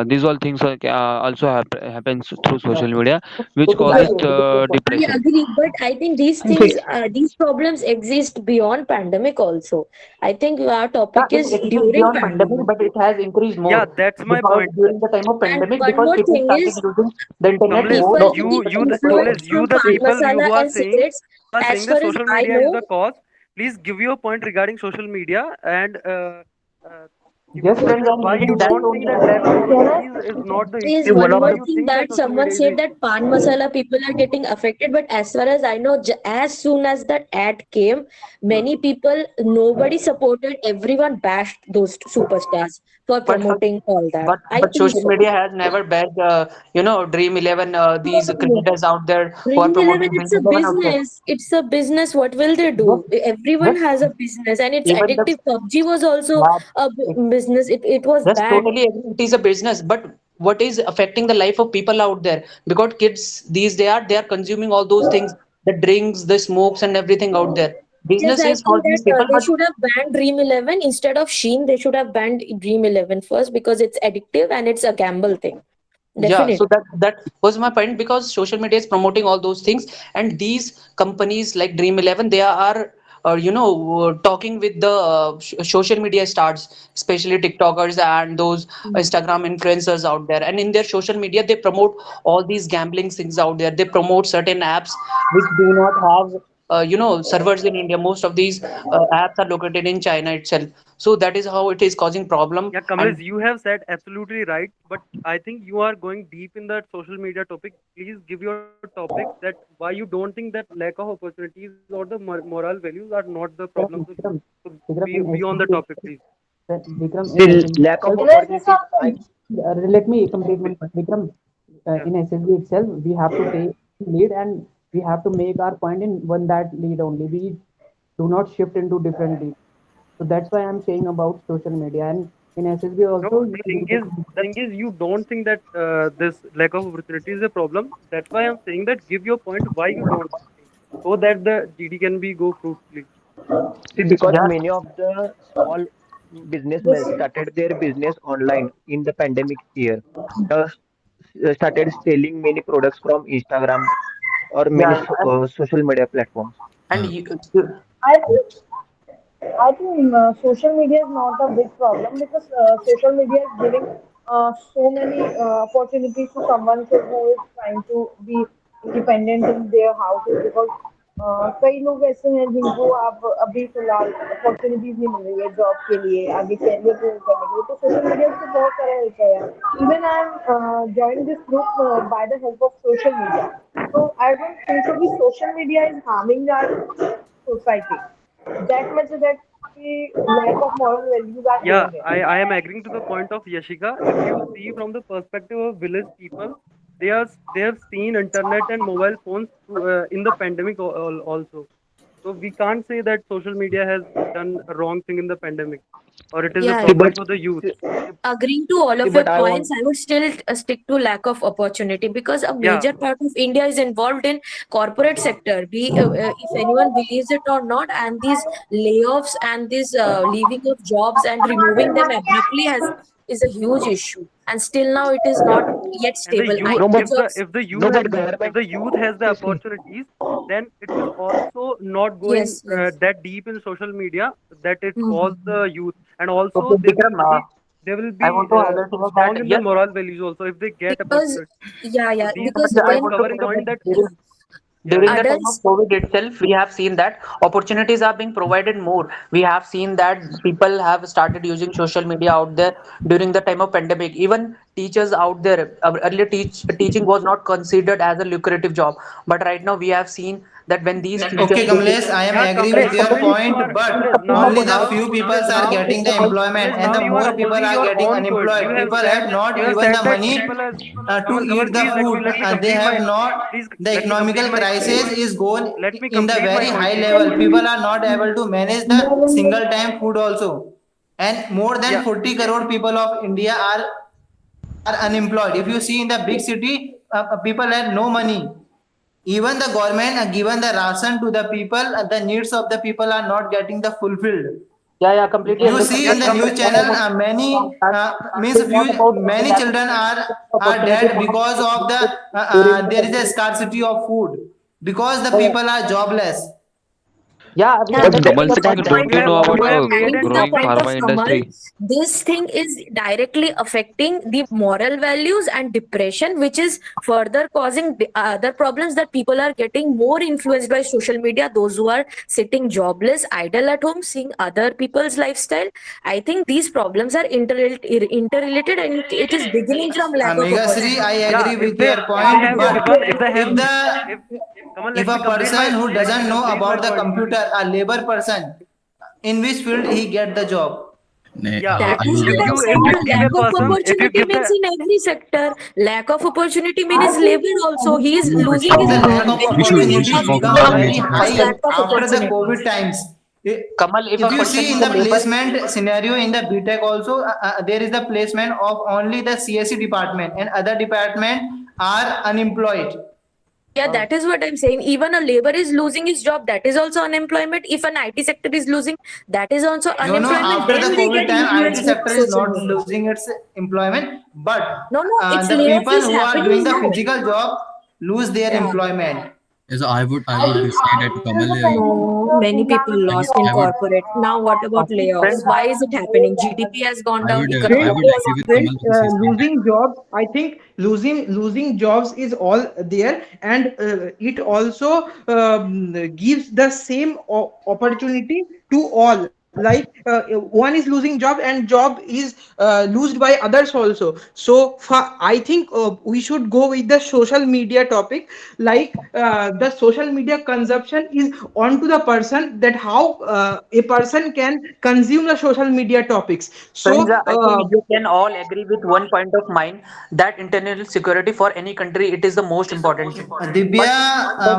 G: these all things also happens through social media, which causes
K: I
G: depression.
K: agree, but I think these things, these problems exist beyond pandemic also. I think our
B: Yeah,
K: topic
B: it
K: is
B: exists
K: during
B: beyond pandemic,
K: pandemic.
B: but it has increased
H: Yeah,
B: more
H: that's my
B: because
H: point.
B: during the time of
K: And
B: pandemic,
K: one
B: because
K: more
B: people
K: thing
B: started
K: is,
B: using the internet
H: Kamlesh,
B: more,
K: people
B: so
K: getting
B: people started
K: influenced
H: You
K: from
H: the
K: pan
H: people
K: masala
H: who are
K: and
H: saying
K: cigarettes. As
H: that
K: far as
H: social
K: I
H: media is the
K: know,
H: cause. Please give your point regarding social media and uh, give your
B: yes,
H: point
B: friends,
H: that
B: I'm
H: why
B: giving
H: you
B: that
H: don't think that lack of
B: only.
H: opportunities is not the
K: is
H: issue.
K: one
H: Why
K: more
H: you
K: thing
H: think that
K: that
H: social
K: someone
H: media is the
K: said
H: issue?
K: that pan masala people are getting affected, but as far as I know, as soon as that ad came, many people, nobody supported, everyone bashed those superstars. for
B: But
K: promoting all that. I
B: but
K: think
B: social
K: so.
B: media has never backed Dream 11, these
K: No.
B: cricketers out there who are
K: Dream 11,
B: promoting Dream
K: it's a
B: 11 out there.
K: business. It's a business. What will they
B: Just,
K: do? Everyone
B: just
K: has a business and it's
B: even the
K: addictive. PUBG was also a
B: yeah,
K: business. It was
B: just
K: bad.
B: totally agree. It is a business, but what is affecting the life of people out there? Because kids these they are consuming all those things, the drinks, the smokes, and everything out there.
K: Yes,
B: Business
K: I
B: is for
K: think that
B: these people,
K: they
B: but
K: should have banned Dream 11 instead of Sheen. They should have banned Dream 11 first because it's addictive and it's a gamble thing.
B: yeah, so
K: Definitely.
B: that was my point, because social media is promoting all those things, and these companies like Dream 11, they are talking with the social media stars, especially TikTokers and those Instagram influencers out there, and in their social media they promote all these gambling things out there. They promote certain apps which do not have servers in India. Most of these apps are located in China itself, so that is how it is causing problem.
H: Yeah, Kamlesh,
B: And
H: you have said absolutely right, but I think you are going deep in that social media topic. Please give your topic that why you don't think that lack of opportunities or the moral values are not the problems of youth.
B: Vikram,
H: So
B: Vikram,
H: be on the topic, please.
B: Vikram, in
N: The
B: SSB
N: lack of
B: itself,
N: opportunities. I
B: let me complete one point. Vikram,
H: Yeah.
B: in SSB itself, we have to take lead, and we have to make our point in one that lead only. We do not shift into different leads. So that's why I'm saying about social media. And in SSB
H: No,
B: also,
H: the thing is, you don't think that this lack of opportunity is a problem. That's why I'm saying that give your point why you don't think, so that the GD can be go fruitfully.
N: see because
B: yeah,
N: many of the small businessmen started their business online in the pandemic year. The started selling many products from Instagram or many
B: yeah,
N: social media platforms.
B: and
M: Uh,
B: you,
D: I think social media is not a big problem because social media is giving so many opportunities to someone who is trying to be independent in their houses because कई लोग ऐसे हैं जिनको आप अभी फिलहाल opportunities नहीं मिल रही है जॉब के लिए आगे कैरियर ग्रो करने के लिए तो सोशल मीडिया से बहुत सारा हेल्प है even I am join this group by the help of social media so I don't think so. Social media is harming our society that much that the lack of moral values are
H: Yeah,
D: going there.
H: I am agreeing to the point of Yashika. If you see from the perspective of village people, they have seen internet and mobile phones in the pandemic also. So we can't say that social media has done a wrong thing in the pandemic, or it is a
K: Yeah,
N: See,
H: problem
N: but
H: for the youth.
N: see,
K: agreeing to all
N: see,
K: of your
N: but I
K: points,
N: want
K: I would still stick to lack of opportunity because a
H: Yeah,
K: major part of India is involved in corporate sector. Be if anyone believes it or not, and these layoffs and this leaving of jobs and removing them abruptly has is a huge issue. And still now it is not yet
H: and the
K: stable.
H: youth,
N: no,
K: IT
N: but
K: jobs
N: no, but
H: if
N: government.
H: the youth has the
N: See,
H: opportunities, then it will also not going
K: yes, yes.
H: that deep in social media that it falls
K: Mhm.
H: the youth, and also
B: okay, Vikram,
H: they will
B: I
H: be
B: want to highlight here
H: strong
B: that
H: in the
B: yes,
H: moral values also if they get
K: Because
H: opportunity.
K: yeah,
H: So
K: yeah,
H: these
B: but
K: because
B: I
H: points
K: when
B: want to
H: cover in
B: say
H: point
B: that
H: that. Yeah,
B: during
H: yeah.
B: the time of
K: adults
B: COVID itself, we have seen that opportunities are being provided more. We have seen that people have started using social media out there during the time of pandemic. Even teachers out there, earlier teaching was not considered as a lucrative job, but right now we have seen that when these teachers
I: Okay,
B: they
I: Kamlesh, I am
H: Yeah,
I: agree
H: Kamlesh,
I: with
B: just
I: your
H: Kamlesh,
B: complete
H: you
I: point,
H: are
I: but
H: Kamlesh.
B: complete my
I: only
B: point.
I: the
H: Now,
I: few people
H: Kamlesh,
I: are
H: now,
I: getting the employment
H: Kamlesh,
I: and
H: now
I: the
H: you are
I: more people
H: opposing
I: are
H: your
I: getting
H: own point.
I: unemployed. People have not
H: You have
I: even
H: said
I: the
H: that
I: money
H: people as
I: to
H: Kamal,
I: eat the
H: please
I: food. They have not, the
H: let me complete
I: economical
H: my
I: crisis
H: point.
I: is gone
H: Let me
I: in the
H: complete my
I: very
H: point,
I: high
H: please.
I: level. People are not able to manage the single time food also. And more than
H: Yeah,
I: 40 crore people of India are unemployed. If you see in the big city, people have no money. Even the government given the ration to the people, the needs of the people are not getting the fulfilled.
B: Yeah, completely
I: You
B: understand.
I: see
H: yeah,
I: in the
B: Vikram,
H: Kamlesh.
I: news
B: but what I
I: channel,
B: want to say is
I: many
B: that
I: means
B: it is not
I: few
B: about the
I: many
B: lack of
I: children are
B: opportunity,
I: dead
B: but
I: because of the
B: during the
I: there is a
B: pandemic.
I: scarcity of food because the
B: So,
I: people are jobless.
B: yeah, we
K: yeah,
N: But
B: understand
K: getting
B: your
K: to
G: Kamal
K: that
B: point,
G: Singh,
B: but
K: point,
G: don't you know
K: Kamal,
G: about
H: Made
K: adding
H: a
K: to the
G: growing
H: topic.
K: point of
G: pharma
K: Kamal,
G: industry?
K: this thing is directly affecting the moral values and depression, which is further causing the other problems that people are getting more influenced by social media. Those who are sitting jobless, idle at home, seeing other people's lifestyle. I think these problems are interrelated and it is beginning from lack of
I: Meghasri, I
K: opportunity.
H: Yeah,
I: agree with your
H: if they
I: point,
H: have
I: but
H: given if they have
I: if the
H: if Kamal,
I: if a person who
H: let me
I: doesn't know
H: complete my
I: about the
H: point, please.
I: computer, a labor person, in which field he get the job?
H: Yeah,
K: That
M: I
K: is
M: will
H: if
K: what
M: give
K: I'm
H: you
M: the
H: if
K: saying.
H: you
K: The
M: same
H: give
K: lack
H: a
K: of
H: person, if you
K: opportunity
H: give
K: means
H: the
K: in every sector. Lack of opportunity means labor also. He is
M: no, but
K: losing his
I: The
K: job.
I: lack of
K: Then
M: we
K: only
M: should
K: he
M: we
K: will
M: should
I: opportunities
K: not
M: focus
I: become
K: job
M: on
I: very
M: major
K: because
M: parts.
I: high
K: lack of
I: after the
K: opportunities.
I: COVID times. I-
C: Kamal, if a
I: If you
C: person
I: see
C: is
I: in
C: a
I: the
C: labor,
I: placement scenario in the BTech also, there is the placement of only the CSE department and other department are unemployed.
K: Yeah, that is what I'm saying. Even a labor is losing his job, that is also unemployment. If an IT sector is losing, that is also
I: No, no,
K: unemployment.
I: after
K: Then
I: the
K: they
I: COVID
K: get
I: time, IT
K: influenced with
I: sector is
K: social
I: not
K: media.
I: losing its employment, but
K: No, no, its
I: the
K: layoff
I: people
K: is
I: who are doing
K: happening
I: the
K: now.
I: physical job lose their
K: Yeah.
I: employment.
M: Yes, I would say that Kamal,
K: No, many people lost in
M: I would
K: corporate. Now, what about layoffs?
C: friends,
K: Why is it happening? GDP has gone
M: I
K: down,
M: would I
K: economic
M: would
K: growth
M: agree
K: has
M: with
K: been.
M: Kamal because he said that.
O: Losing jobs, I think losing jobs is all there, and it also gives the same opportunity to all. Like one is losing job and job is lost by others also. So I think we should go with the social media topic. Like the social media consumption is onto the person, that how a person can consume the social media topics.
C: friends,
O: So
C: I think you can all agree with one point of mine that internal security for any country it is the most important thing. But
I: Divya,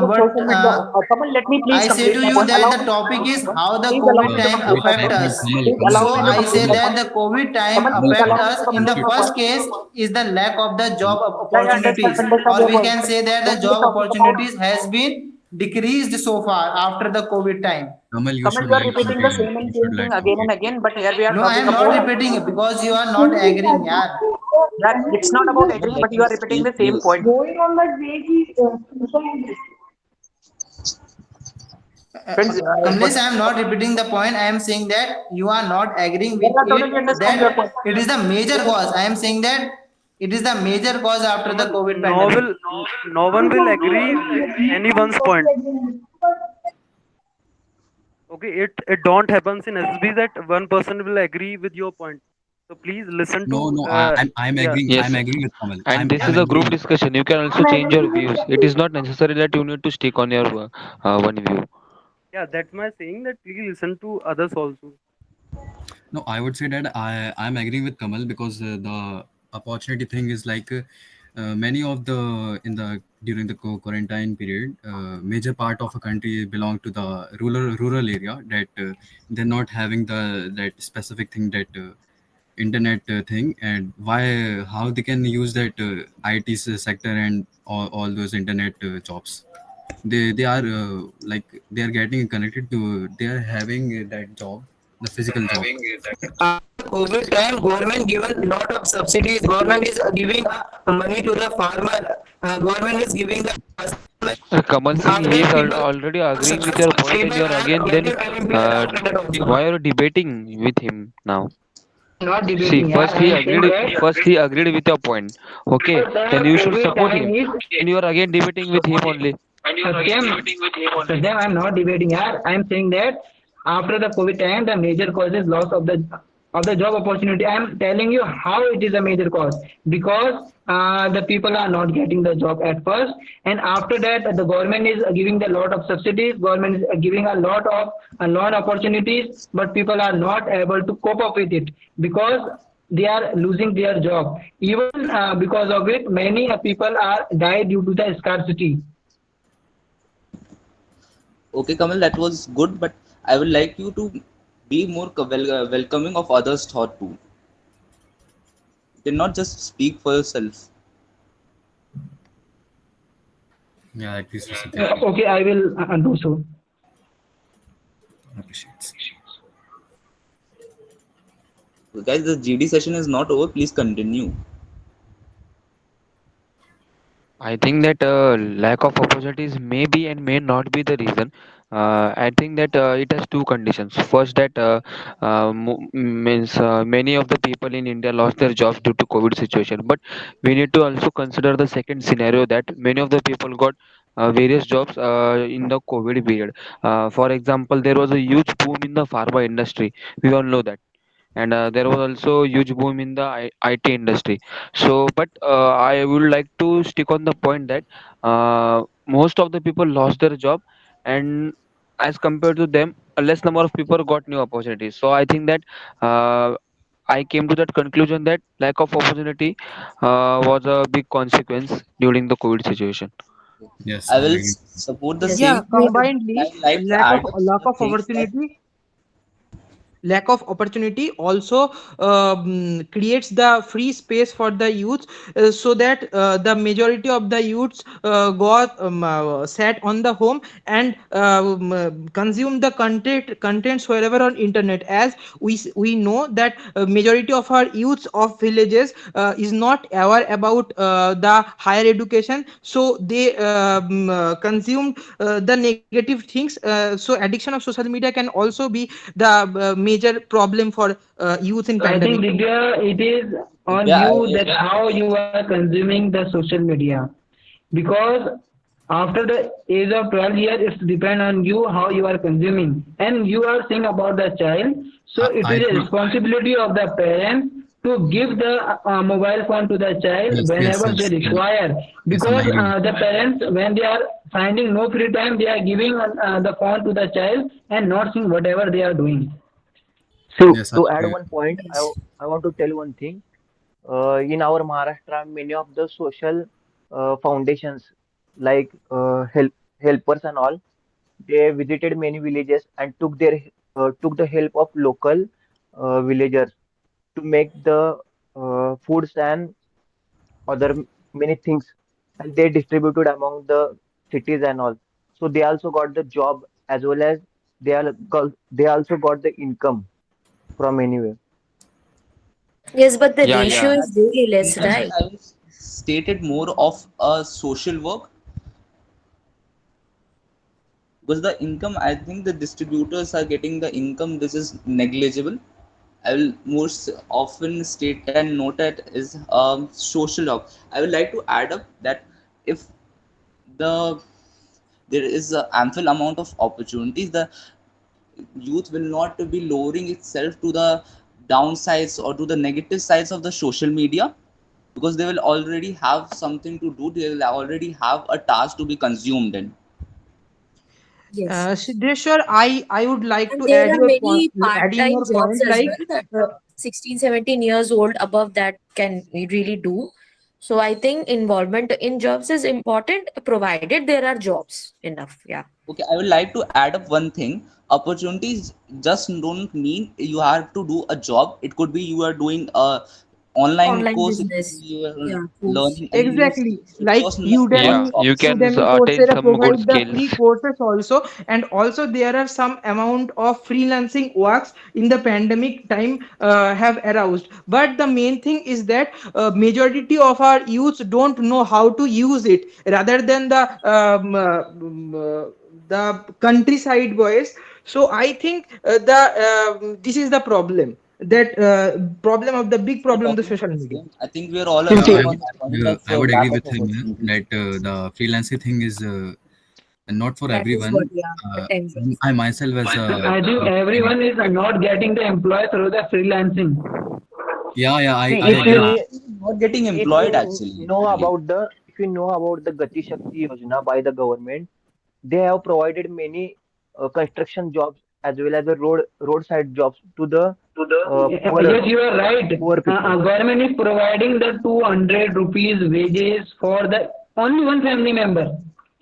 C: because of social media, Kamal, let me please
I: I say
C: complete
I: to
C: my
I: you
C: point.
I: that
C: Allow
I: the
C: me to
I: topic
C: complete my
I: is
C: point.
I: how the
C: Please allow
I: COVID
C: me to
I: time
C: complete my
M: Wait,
I: affect
C: point.
M: wait,
I: us.
M: Kamal,
C: Please
M: Kamal,
C: allow
I: So
C: me
M: I
C: to
M: would
I: I
C: complete
I: say
M: say
C: my
M: that
I: that
C: point.
I: the COVID time
C: Kamal, please
I: affect
C: allow me
I: us
C: to
I: in
C: complete
I: the
C: my
I: first
C: point.
I: case is the lack of the job
C: Yeah, I understand,
I: opportunities,
C: understand
I: or
C: your
I: we
C: point.
I: can say that the
C: When we are
I: job
C: talking about
I: opportunities has been decreased so far after the COVID time.
M: Kamal, you
C: Kamal,
M: should
C: you are
M: let
C: repeating the
M: complete.
C: same
M: You
C: and
M: should
C: same thing
M: let
C: again and
M: complete.
C: again, but here we are
I: No, I
C: talking
I: am not
C: about
I: repeating it because you are not agreeing. Yeah.
C: that it's not about
A: Kamal,
C: agreeing,
A: let
C: but you
A: me
C: are repeating
A: speak
C: the same
A: this.
C: point. Friends,
I: Kamlesh, I am not repeating the point. I am saying that you are not agreeing with
C: yeah, I totally
I: it,
C: understand your
I: that
C: point.
I: it is the major cause. I am saying that it is the major cause after the
H: Kamal,
I: COVID pandemic.
H: no one will agree with anyone's point. Okay, it don't happens in SB that one person will agree with your point. So please listen to
M: No, no, I'm
H: yeah.
M: agreeing. I'm
G: Yes,
M: agreeing with Kamal.
G: and this
M: I'm
G: is a group
M: agreeing.
G: discussion. You can also change your views. It is not necessary that you need to stick on your one view.
H: Yeah, that's my saying that please listen to others also.
M: No, I would say that I'm agreeing with Kamal because the opportunity thing is like many of the in the during the quarantine period, major part of a country belong to the rural area that they're not having the that specific thing, that internet thing, and why how they can use that IT sector and all those internet jobs. They are like they are getting connected to, they are having that job, the physical job.
N: COVID time, government given lot of subsidies. Government is giving money to the farmer. Government is giving the
G: Kamal Singh, he
N: after
G: is
N: people
G: already agreeing with your point, and
N: stable
G: you are again
N: and
G: then
N: getting unemployed
G: uh,
N: after that also.
G: why are you debating with him now?
N: Not
G: See,
N: debating, yeah. I am saying that
G: first he agreed with your point. Okay, then you should
N: COVID
G: support
N: time
G: him.
N: is
G: And you are again debating with him only.
N: Satyam, I'm not debating. Yeah, I'm saying that after the COVID time, the major cause is loss of the job opportunity. I'm telling you how it is a major cause, because the people are not getting the job at first, and after that, the government is giving the lot of subsidies. Government is giving a lot of loan opportunities, but people are not able to cope up with it because they are losing their job. Even because of it, many people are died due to the scarcity.
A: Okay, Kamal, that was good, but I would like you to be more welcoming of others' thought too. You cannot just speak for yourself.
M: Yeah, at least for Satya.
N: Okay, I will do so.
M: Appreciates.
A: So guys, the GD session is not over. Please continue.
G: I think that lack of opportunities may be and may not be the reason. I think that it has two conditions. First, that means many of the people in India lost their jobs due to COVID situation. But we need to also consider the second scenario, that many of the people got various jobs in the COVID period. For example, there was a huge boom in the pharma industry. We all know that, and there was also huge boom in the IT industry. So, but I would like to stick on the point that most of the people lost their job, and as compared to them, a less number of people got new opportunities. So I think that I came to that conclusion that lack of opportunity was a big consequence during the COVID situation.
M: Yes,
A: I
M: I
A: will
M: agree.
A: support the
K: Yes,
O: Yeah,
A: same,
K: great.
A: but
O: combinedly,
A: I like to add up
O: lack
A: few
O: of
A: things that
O: opportunity also creates the free space for the youth, so that the majority of the youths got sat on the home and consume the contents wherever on internet. As we know that majority of our youths of villages is not aware about the higher education, so they consumed the negative things. So addiction of social media can also be the major problem for youth in
N: So I think
O: pandemic.
N: Divya, it is on
A: yeah,
N: you that how you are consuming the social media. Because after the age of 12 years, it's depend on you how you are consuming. And you are saying about the child, so it
M: I
N: is a
M: think
N: responsibility of the parents to give the mobile phone to the child
M: yes, yes,
N: whenever they
M: yes, yes,
N: require.
M: yes. I'm
N: Because
M: agree with.
N: the parents, when they are finding no free time, they are giving the phone to the child and not seeing whatever they are doing.
P: So
M: Yes, I
P: to add
M: agree.
P: one point,
K: Yes.
P: I want to tell one thing. In our Maharashtra, many of the social foundations like helpers and all, they visited many villages and took the help of local villagers to make the foods and other many things, and they distributed among the cities and all. So they also got the job as well as they also got the income from anywhere.
K: Yes, but the
G: Yeah,
K: ratio
G: yeah.
K: is
A: that's
K: very less,
A: income
K: right?
A: I will state it more of a social work, because the income, I think the distributors are getting the income which is negligible. I will most often state and note it is social work. I would like to add up that if the there is a ample amount of opportunities, the youth will not be lowering itself to the downsides or to the negative sides of the social media, because they will already have something to do, they will already have a task to be consumed in.
K: Yes.
O: Siddheshwar, I would like
K: And
O: to
K: there
O: add
K: are
O: your point,
K: many
O: adding
K: part-time
O: your
K: jobs
O: point,
K: as
O: like
K: well that
O: uh,
K: 16, 17 years old above that can really do. So I think involvement in jobs is important provided there are jobs enough. Yeah.
A: Okay, I would like to add up one thing. Opportunities just don't mean you have to do a job. It could be you are doing a online
K: Online
A: course, it could
K: business.
A: be you are
K: Yeah, course.
A: learning a new
O: exactly,
A: skill. It
O: like
A: does not
G: Yeah,
O: Udemy,
A: matter
G: you
A: option.
G: can attain
O: Coursera
G: some good
O: provide the
G: skills.
O: free courses also, and also there are some amount of freelancing works in the pandemic time have aroused. But the main thing is that majority of our youths don't know how to use it, rather than the countryside boys. So I think the this is the problem, that problem of the big
A: We're
O: problem of the
A: talking
O: social
A: about the
O: media.
A: same. I think we are all
M: Yeah,
A: agreeing on this point of
M: I would agree
A: lack of
M: with him
A: opportunities.
M: that the freelancing thing is not for
K: That is what,
M: everyone.
K: yeah,
M: Uh,
K: attempts.
M: I myself as a
N: I think everyone is not getting the employee through the freelancing.
M: yeah, yeah,
P: See,
M: I
P: if
M: agree with.
P: you
A: Majority is not getting
P: if
A: employed
P: you
A: actually,
P: know
A: I believe.
P: about the if you know about the Gati Shakti Yojana by the government, they have provided many construction jobs as well as the roadside jobs to the
N: Yes, you are right.
P: poor people.
N: Government is providing the 200 rupees wages for the only one family member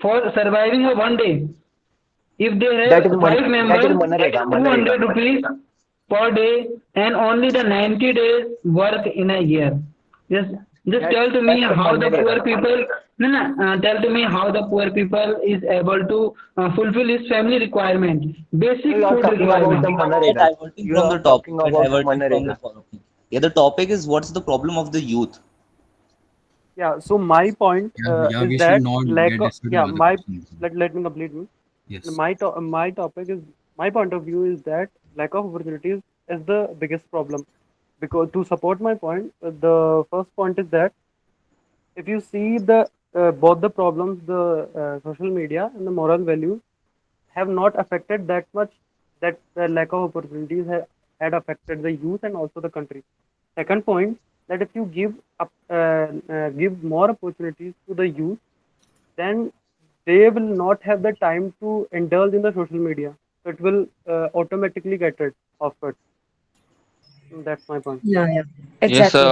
N: for surviving a one day. If they have five
P: That is
N: members,
P: Manarega.
N: 200 rupees per day and only the 90 days work in a year. Just tell to me
P: That's the
N: how the poor
P: Manarega.
N: people, no, no, tell to me how the poor people is able to fulfill his family requirement,
P: No, you
N: basic
P: are
N: food
P: talking about the
N: requirement.
A: We're
P: Manarega.
A: diverting
P: You
A: from
P: are
A: the topic.
P: talking
A: We're
P: about the
A: diverting from the
P: Manarega.
A: topic. Yeah, the topic is what's the problem of the youth.
H: Yeah, so my point
M: Yeah, yeah,
H: is
M: we should
H: that
M: not
H: lack
M: get
H: of,
M: distracted
H: yeah,
M: by the
H: my
M: question.
H: let me complete me.
M: Yes.
H: My topic is, my point of view is that lack of opportunities is the biggest problem. Because to support my point, the first point is that if you see the both the problems, the social media and the moral values have not affected that much, that the lack of opportunities had affected the youth and also the country. Second point, that if you give more opportunities to the youth, then they will not have the time to indulge in the social media. So it will automatically get rid of it. That's my point.
K: Yeah, yeah,
G: Yes,
K: exactly.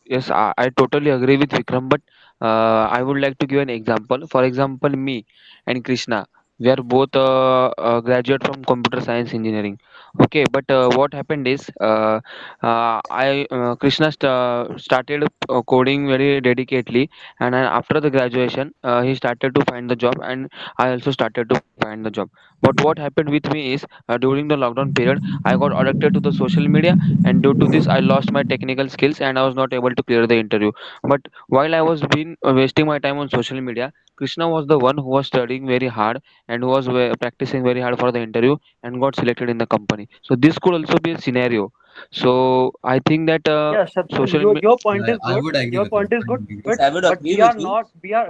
G: yes, I totally agree with Vikram, but I would like to give an example. For example, me and Krishna, we are both graduate from computer science engineering. Okay, but what happened is, I Krishna started coding very dedicatedly, and after the graduation, he started to find the job, and I also started to find the job. But what happened with me is, during the lockdown period, I got addicted to the social media, and due to this I lost my technical skills and I was not able to clear the interview. But while I was been wasting my time on social media, Krishna was the one who was studying very hard and who was practicing very hard for the interview and got selected in the company. So this could also be a scenario. So I think that
H: Yeah, Shatrugn,
G: social
H: your point is
M: I
H: good.
M: would agree
H: Your
M: with him.
H: point is good,
A: Yes, I would
H: but
A: agree
H: we are
A: with you.
H: not we are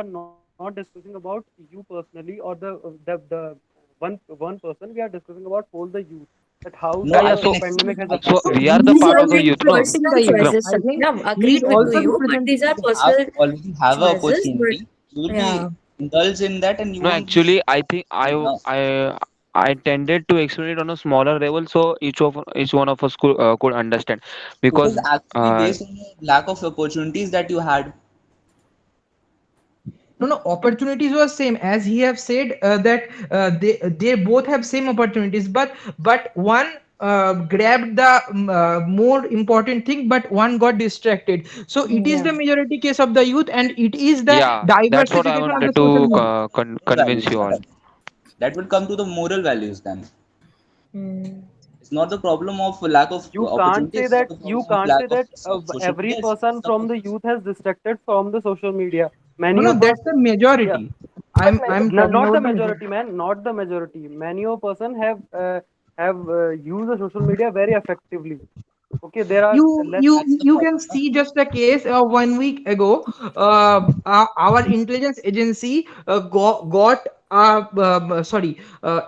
H: not discussing about you personally or the one person. We are discussing about all the youth, that how
A: No,
H: the
A: I
G: yeah,
A: can
G: so
H: pandemic has
A: explain. I can
G: so
H: affected
G: we
A: explain
G: are
A: you
G: the
K: These
A: what
G: part
K: are
G: of the
K: very
A: exactly
G: youth,
A: is
G: no,
A: happening.
K: personal
G: Vikram?
K: choices,
O: I think
K: Satyam.
O: he is
K: Agreed with
O: also
K: you, but
O: representing.
K: these are
A: Have
K: personal
A: already have an
K: choices. But
A: opportunity, you will be
K: yeah,
A: indulged in that, and you
G: No,
A: won't be
G: actually, I think
A: enough.
G: I tended to explain it on a smaller level, so each one of us could understand,
A: It is
G: because
A: actually
G: uh,
A: based on the lack of opportunities that you had.
O: No, no, opportunities were same as he have said that they both have same opportunities, but one grabbed the more important thing, but one got distracted. So it is
K: yeah.
O: the majority case of the youth, and it is the
G: yeah, that's what I
O: diversification of the
G: wanted
O: social
G: to
O: media.
A: Moral
G: convince
A: values,
G: you
A: na?
G: all.
A: That would come to the moral values then.
K: Mm.
A: It's not the problem of lack of
H: you can't
A: opportunity.
H: say
A: It's not
H: that
A: the
H: you
A: problem of
H: can't
A: lack
H: say
A: of
H: that
A: social
H: every
A: media. It's
H: person
A: some
H: from
A: of
H: the youth has distracted from the social media.
O: No,
H: Many
O: no,
H: of us,
O: that's the
H: yeah,
O: majority. I'm talking
H: not the
O: about the
H: majority,
O: majority.
H: man, not the majority. Many of person have used the social media very effectively. Okay, there are
O: you
H: less.
O: you
A: that's the
O: you can
A: problem, na?
O: see just a case 1 week ago, our intelligence agency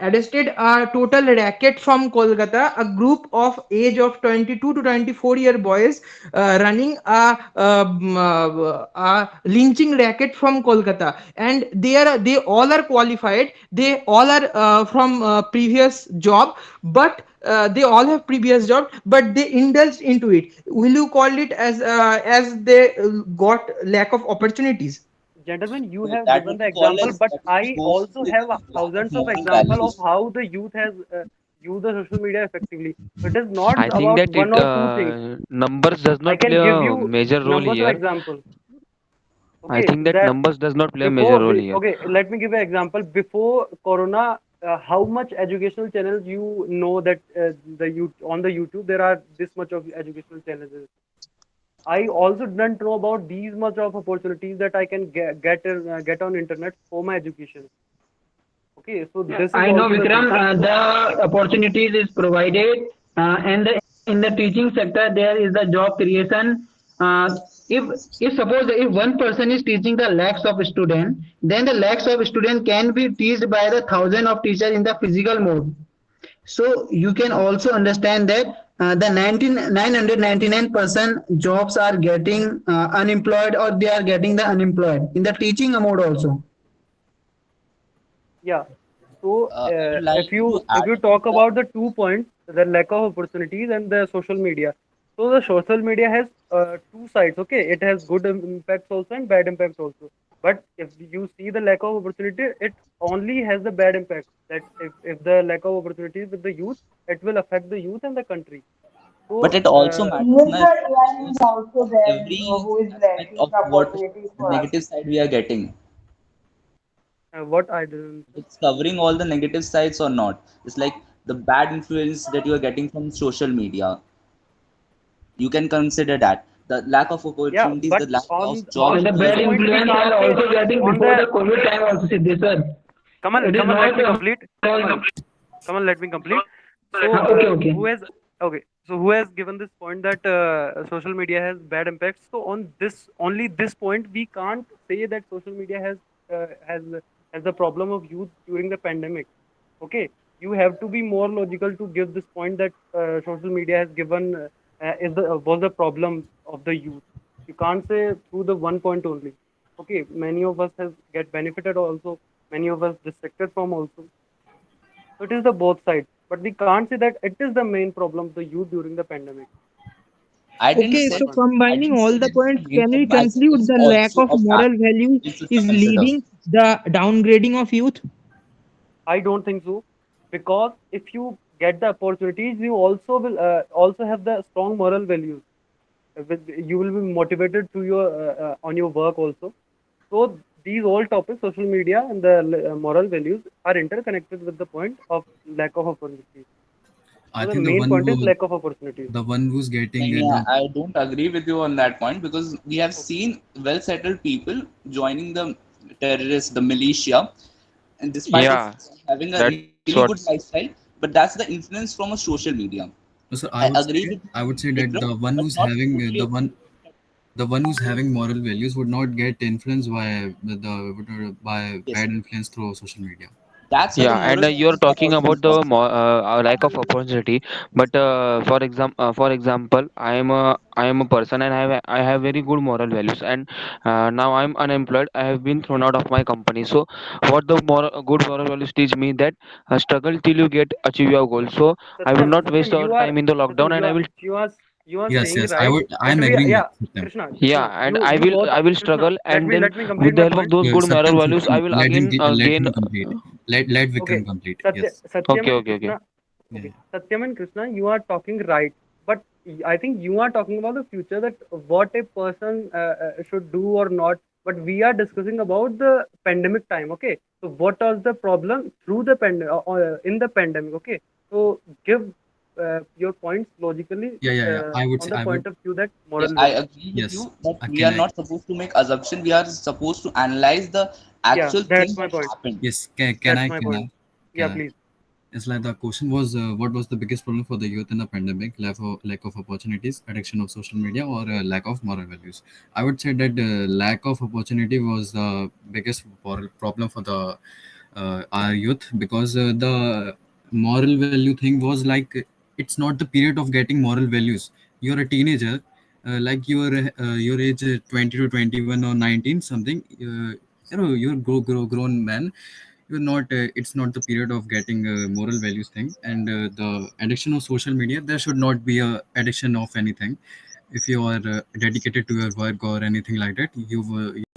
O: arrested a total racket from Kolkata, a group of age of 22 to 24-year boys running a lynching racket from Kolkata, and they all are qualified, they all are from previous job, but they all have previous job, but they indulged into it. Will you call it as they got lack of opportunities?
H: Gentlemen, you
A: So
H: have
A: that
H: given
A: would
H: the
A: be called
H: example,
A: as
H: but
A: that would be
H: I
A: goes
H: also
A: with
H: have
A: lack of
H: thousands of
A: moral
H: example of
A: values.
H: how the youth has used the social media effectively. It is not
G: I think
H: about
G: that
H: one
G: it
H: or two things.
G: numbers does
H: I
G: not play
H: can give
G: a
H: you
G: major role
H: numbers of
G: here.
H: example.
G: I
H: Okay,
G: think that
H: that
G: numbers does not play a major
H: before
G: role
H: we
G: here.
H: okay, let me give you an example. Before Corona, how much educational channels you know that the you on the YouTube there are this much of educational channels. I also didn't know about these much of opportunities that I can get on internet for my education. Okay, so
N: Yeah,
H: this is
N: I know,
H: also the
N: Vikram.
H: thing.
N: The opportunities is provided, and in the teaching sector there is the job creation. If suppose if one person is teaching the lakhs of student, then the lakhs of student can be taught by the thousand of teachers in the physical mode. So you can also understand that the 999% jobs are getting unemployed, or they are getting the unemployed in the teaching mode also.
H: Yeah. So
A: I would like to
H: if
A: add
H: you
A: on
H: talk
A: to that.
H: about the 2 points, the lack of opportunities and the social media. So the social media has two sides. Okay, it has good impacts also and bad impacts also. But if you see the lack of opportunity, it only has the bad impact. That if the lack of opportunities with the youth, it will affect the youth and the country.
A: But
H: So
A: it also matters
Q: Yes,
A: now,
Q: sir, AI is
A: because
Q: also there
A: every
Q: who is
A: aspect
Q: lacking
A: of
Q: the
A: what
Q: opportunities
A: the
Q: for us.
A: negative side we are getting,
H: what I didn't.
A: it's covering all the negative sides or not. It's like the bad influence that you are getting from social media. You can consider that the lack of
H: Yeah,
A: opportunities,
H: but
A: the lack of
H: on
A: jobs
N: And the
A: we are
H: this
N: bad
H: point
A: getting.
H: we
N: influence are
H: can't say
N: also getting
H: on
N: before
H: the
N: the COVID time also, Siddhi sir. It is
H: Kamal,
N: not
H: let me
N: all
H: complete. Kamal, Kamal, let me complete. So,
N: okay, okay.
H: who has okay? So, who has given this point that social media has bad impacts? So, on this only this point, we can't say that social media has the problem of youth during the pandemic. Okay, you have to be more logical to give this point that social media has given is the was the problem of the youth. You can't say through the one point only. Okay, many of us has get benefited also, many of us distracted from also. So it is the both sides. but we can't say that it is the main problem of the youth during the pandemic.
A: I didn't
O: Okay,
H: That's my
A: say
O: so
H: point.
A: I
O: combining
A: didn't say
O: all the
A: that is the
O: points,
A: main
O: can we
A: problem. I said
O: conclude
A: it's
O: the lack
A: also
O: of
A: a
O: moral
A: factor
O: value
A: you should
O: is
A: consider.
O: leading the downgrading of youth?
H: I don't think so, because if you get the opportunities, you also will also have the strong moral values. You will be motivated to your on your work also. So these all topics, social media and the moral values, are interconnected with the point of lack of opportunities.
M: I
H: So the
M: think the
H: main
M: one
H: point is
M: who
H: lack of opportunities.
M: the one who's getting
A: Yeah,
M: the
A: I don't agree with you on that point because we have
H: Okay.
A: seen well settled people joining the terrorists, the militia, and despite of
G: Yeah,
A: having a
G: that's
A: really
G: what.
A: good lifestyle, but that's the influence from a social media.
M: no, sir,
A: I agree with
M: I would say
A: Vikram,
M: that the one
A: but
M: who's
A: not
M: having
A: totally agree.
M: the one who's having moral values would not get influenced by by
A: Yes,
M: bad influence through social media.
A: that's where the
G: Yeah, and
A: moral
G: you're
A: values are
G: talking
A: also
G: about the
A: important.
G: lack of opportunity. But for example, I am a person and I have very good moral values. And now I'm unemployed. I have been thrown out of my company. So, what the good moral values teach me that struggle till you get achieve your goal. So, I will not waste
H: Satyam,
G: our time in the
H: Satyam,
G: lockdown, and I will.
H: you are
M: Yes,
H: saying
M: yes, I
H: right,
M: would. I
H: but
M: am
H: we
M: agreeing
H: yeah,
M: with them.
H: Krishna,
G: Yeah, and I
H: you
G: will
H: both Krishna.
G: struggle, and then
H: Let me complete
G: with the
H: my
G: help of
H: point.
G: those good moral
M: Satyam,
G: values, I
M: Satyam,
G: will again
M: let
G: gain.
M: me complete. Let Vikram
H: Okay,
M: complete.
H: Satya,
M: Yes.
H: Satyam
G: Okay,
H: and
G: okay, okay.
H: Krishna.
M: Yeah.
H: Okay, Satyam and Krishna, you are talking right, but I think you are talking about the future, that what a person should do or not. But we are discussing about the pandemic time. Okay, so what was the problem through the in the pandemic? Okay, so give your points logically
M: Yeah. I would
H: on
M: say.
H: the
M: I would.
H: point of view that
A: Yeah,
H: moral
A: I
H: value.
A: agree with
M: Yes.
A: you that we are
M: Can I?
A: not supposed to make assumption. We are supposed to analyze the
H: Yeah,
A: actual thing
H: that's my
A: that
H: point.
A: happened.
M: Yes. Can
H: That's
M: I?
H: my
M: Can
H: point.
M: I?
H: Yeah,
M: Can I?
H: please.
M: It's like the question was, what was the biggest problem for the youth in the pandemic? Lack of opportunities, addiction of social media, or lack of moral values? I would say that lack of opportunity was the biggest problem for the our youth because the moral value thing was like it's not the period of getting moral values. You're a teenager, like your age 20 to 21 or 19 something. You're grown man. You're not it's not the period of getting moral values thing, and the addiction of social media, there should not be a addiction of anything. If you are dedicated to your work or anything like that, you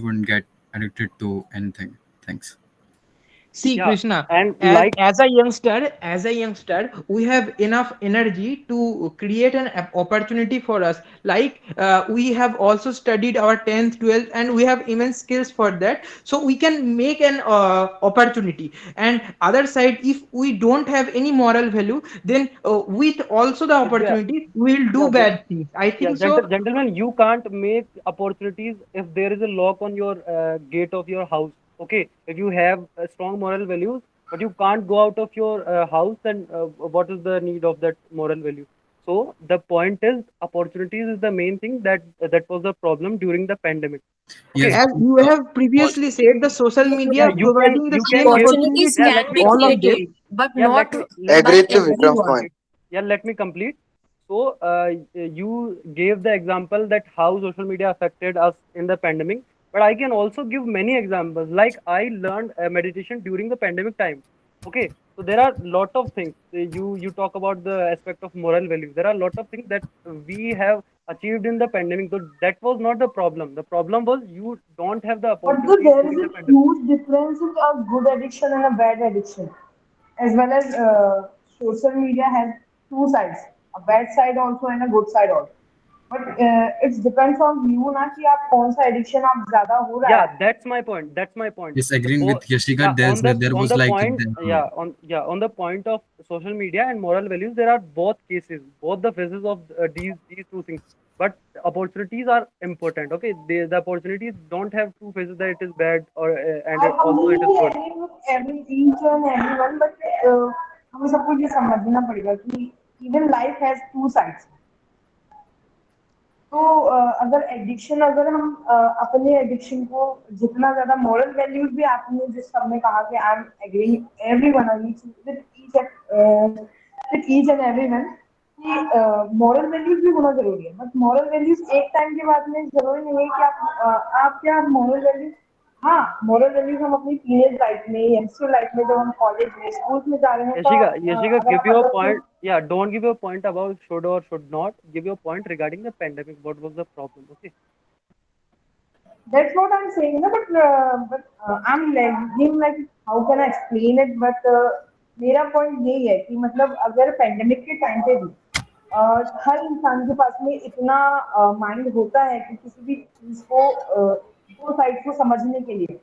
M: wouldn't get addicted to anything. Thanks.
O: See,
H: Yeah,
O: Krishna,
H: and like
O: as a youngster, we have enough energy to create an opportunity for us. Like we have also studied our 10th, 12th, and we have immense skills for that. So we can make an opportunity. And other side, if we don't have any moral value, then with also the
H: yeah,
O: opportunity, we will
H: yeah,
O: do bad things. I
H: yeah,
O: think so.
H: gentlemen, you can't make opportunities if there is a lock on your gate of your house. Okay, if you have strong moral values, but you can't go out of your house, then what is the need of that moral value? So the point is, opportunities is the main thing that was the problem during the pandemic. Okay,
M: Yes.
O: As you have previously said, the social
H: yeah,
O: media
H: you
O: providing the
H: you
O: same
H: can give.
O: opportunity
K: Opportunities
H: Yeah,
O: to
H: let
K: can
H: me
K: be
O: all
H: complete.
O: of them.
K: created, but
H: Yeah,
K: not
H: let
K: by
H: me
F: Agree to
H: let me
F: Vikram's
K: everyone.
F: point.
H: complete. Yeah, let me complete. So you gave the example that how social media affected us in the pandemic, but I can also give many examples. Like I learned meditation during the pandemic time. Okay, so there are lot of things. You talk about the aspect of moral values. There are lot of things that we have achieved in the pandemic. So that was not the problem. The problem was you don't have the
Q: But
H: opportunities
Q: there is
H: during
Q: a
H: the pandemic.
Q: huge difference in a good addiction and a bad addiction. As well as social media has two sides, a bad side also and a good side also. But it depends on you ना कि आप कौन सा addiction आप ज़्यादा हो रहा है
H: Yeah,
Q: आपको.
H: that's my point, that's my point.
M: Yes,
H: The
M: agreeing with Yashika,
H: yeah,
M: there
H: on
M: was
H: the
M: like
H: point, on the point of social media and moral values, there are both cases, both the phases of these two things. But opportunities are important. Okay, the opportunities don't have two phases, that it is bad or and
Q: I
H: also it is
Q: completely
H: good.
Q: agree with every each and everyone, but हमें सबको ये समझना पड़ेगा कि even life has two sides. तो अगर addiction अगर हम अपने एडिक्शन को जितना ज्यादा मॉरल वैल्यूज भी आपने जिस सबने कहा कि I am agreeing everyone with each and everyone कि मॉरल वैल्यूज भी होना जरूरी है बट मॉरल वैल्यूज एक टाइम के बाद में जरूरी नहीं है कि आप क्या मॉरल वैल्यूज हाँ, moral values हम अपनी teenage लाइफ में, यंगस्टर लाइफ में, जब हम कॉलेज में, स्कूल में जा रहे हैं, तो
H: Yashika,
Q: अगर
H: give
Q: आप
H: your
Q: other
H: point.
Q: Thing,
H: Yeah, don't give your point about should or should not. Give your point regarding the pandemic. What was the problem? Okay.
Q: that's what I'm saying, ना, but I'm lagging, like how can I explain it, but मेरा point यही है कि मतलब अगर pandemic के time पे भी हर इंसान के पास में इतना माइंड होता है कि किसी भी चीज को दो साइड को समझने के लिए,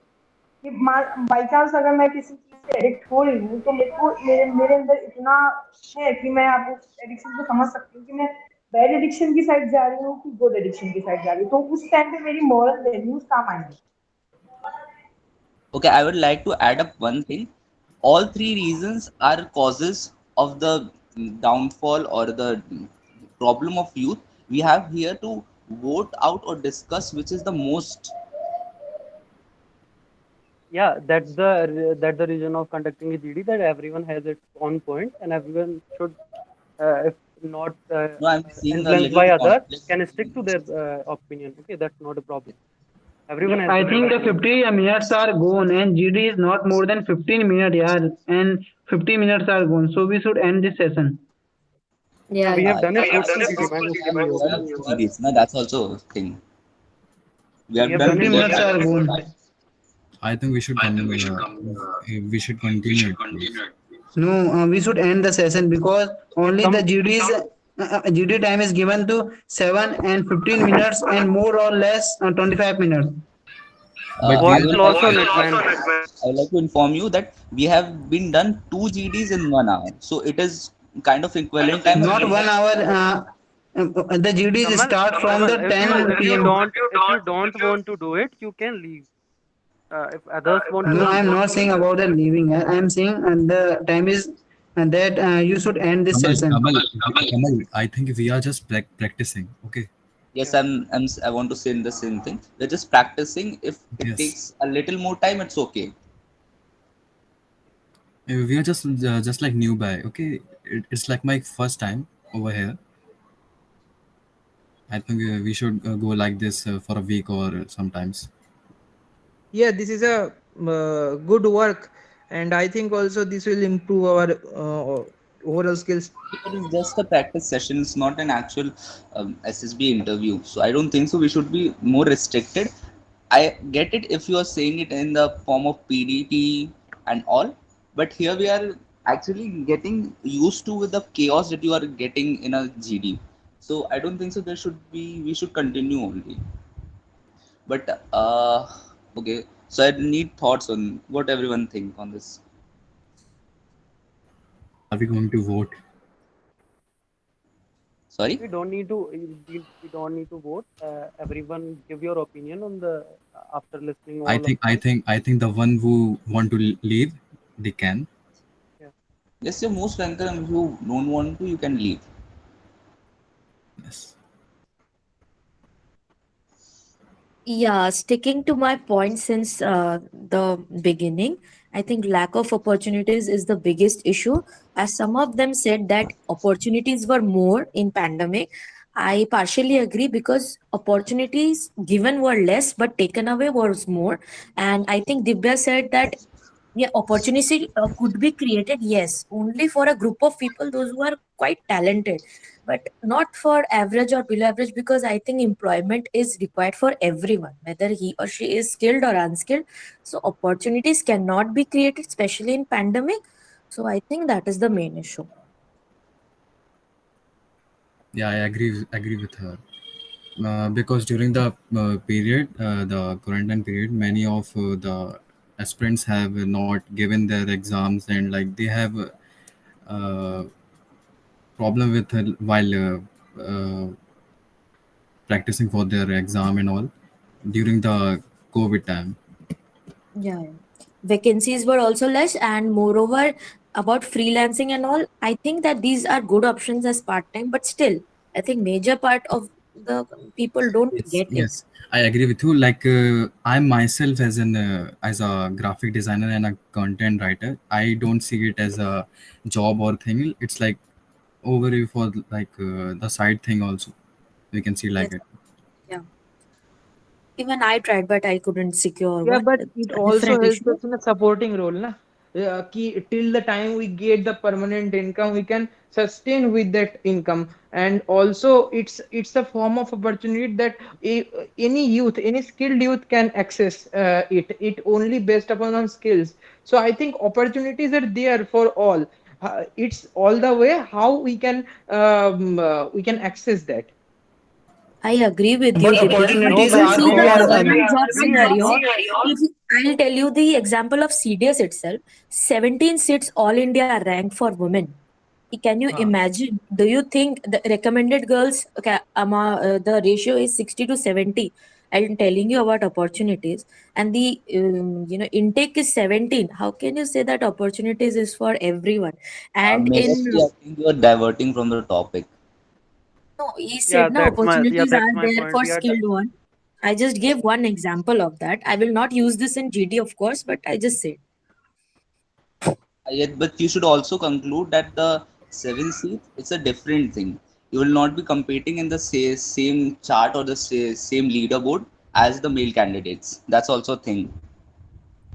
Q: कि बाई चांस अगर मैं किसी चीज से एडिक्ट हो रही हूँ, तो मेरे को मेरे मेरे अंदर इतना है कि मैं आपको एडिक्शन को समझ सकती हूँ कि मैं बैड एडिक्शन की साइड जा रही हूँ कि गुड एडिक्शन की साइड जा रही हूँ, तो उस टाइम पे मेरी मॉरल वैल्यूज काम आएंगे।
A: Okay, I would like to add up one thing. All three reasons are causes of the downfall or the problem of youth. We have here to vote out or discuss which is the most.
H: Yeah, that's the reason of conducting a GD, that everyone has its own point and everyone should, if not
A: No, I'm seeing a
H: influenced
A: little
H: by others,
A: conflict.
H: can stick to their opinion. Okay, that's not a problem. Everyone has
N: I
H: their own
N: think the
H: opinion.
N: 50 minutes are gone and GD is not more than 15 minutes, yeah, and 50 minutes are gone. So we should end this session.
H: Yeah,
K: Yeah,
H: we
K: yeah.
H: have done a fruitful GD, man. Hopefully, okay.
A: Series, no, that's also a thing. We
H: We
A: have
H: have
A: done
H: done it
N: 50
A: two.
H: very
N: minutes are
H: successfully.
N: gone.
M: I think we should continue it, please.
N: No, we should end the session because
H: Okay,
N: only the GD time is given to 7 and 15 minutes and more or less 25 minutes.
M: But we
A: I
H: Watch
A: would
H: will
A: like
H: also
A: to,
H: knit, man.
A: I would like to inform you that we have been done two GDs in 1 hour, so it is kind of equivalent time.
N: Not
A: We have
N: 1 hour. The GDs
H: Kamal,
N: start from
H: Kamal,
N: the
H: if you
N: 10 p.m.
H: don't want to do it, you can leave. If others want to
N: No, I
H: do,
N: am not saying about the leaving. I am saying the time is that you should end this
M: Kamal,
N: session.
M: Kamal, Kamal, I think we are just practicing. Okay.
A: yes,
H: yeah.
A: I want to say the same thing. We're just practicing. If it
M: Yes.
A: takes a little more time, it's okay.
M: We are just like new by. Okay. It's like my first time over here. I think we should go like this for a week or sometimes.
O: Yeah, this is a good work, and I think also this will improve our overall skills.
A: It is just a practice session. It's not an actual SSB interview. So I don't think so. We should be more restricted. I get it if you are saying it in the form of PDT and all, but here we are actually getting used to with the chaos that you are getting in a GD. So I don't think so. There should be. We should continue only. But okay. So I need thoughts on what everyone think on this.
M: Are we going to vote?
A: Sorry.
H: We don't need to vote. Everyone give your opinion on the after listening
M: I
H: all of
M: think I
H: you.
M: think I think the one who want to leave, they can.
H: Yeah.
A: Yes, you're most welcome. If you don't want to, you can leave.
M: Yes.
K: Yeah, sticking to my point since the beginning, I think lack of opportunities is the biggest issue. As some of them said that opportunities were more in pandemic, I partially agree because opportunities given were less but taken away was more. And I think Dibya said that yeah, opportunity could be created, yes, only for a group of people, those who are quite talented, but not for average or below average, because I think employment is required for everyone, whether he or she is skilled or unskilled. So opportunities cannot be created, especially in pandemic. So I think that is the main issue.
M: Yeah, I agree with her. Because during the the quarantine period, many of the aspirants have not given their exams and like they have uh, problem with while practicing for their exam and all during the COVID time.
K: Yeah, yeah. Vacancies were also less, and moreover, about freelancing and all, I think that these are good options as part time, but still, I think major part of the people don't
M: Yes,
K: get it.
M: yes, I agree with you. Like I myself as a graphic designer and a content writer, I don't see it as a job or thing. It's like overview for like the side thing also. We can see like
K: Yes,
M: it.
K: yeah. Even I tried, but I couldn't secure
O: Yeah,
K: one.
O: but
K: It's
O: it
K: a
O: also
K: different
O: helps
K: issue.
O: us in a supporting role, na? Till the time we get the permanent income, we can sustain with that income, and also it's a form of opportunity that any youth, any skilled youth can access it. It only based upon on skills. So I think opportunities are there for all. It's all the way how we can access that.
K: I agree with you,
I: But
K: Divya. But
H: No,
K: if
I: opportunities
K: you
H: but
I: are
K: see
H: they
K: the
I: for
H: are they
K: government
H: are
K: job
H: they are
K: scenario,
H: not.
K: I'll tell you the example of CDS itself. 17 seats all India rank for women. Can you imagine? Do you think the recommended girls, okay, the ratio is 60 to 70? I'm telling you about opportunities, and the intake is 17. How can you say that opportunities is for everyone? And in
A: Megashri, I think you are diverting from the topic.
K: no, he
H: Yeah,
K: said no opportunities
H: that's
K: are
H: my
K: there
H: point.
K: for skilled one. I just gave one example of that. I will not use this in GD, of course, but I just said.
A: Yet, but you should also conclude that the seven seats, it's a different thing. You will not be competing in the same chart or the same leaderboard as the male candidates. That's also a thing.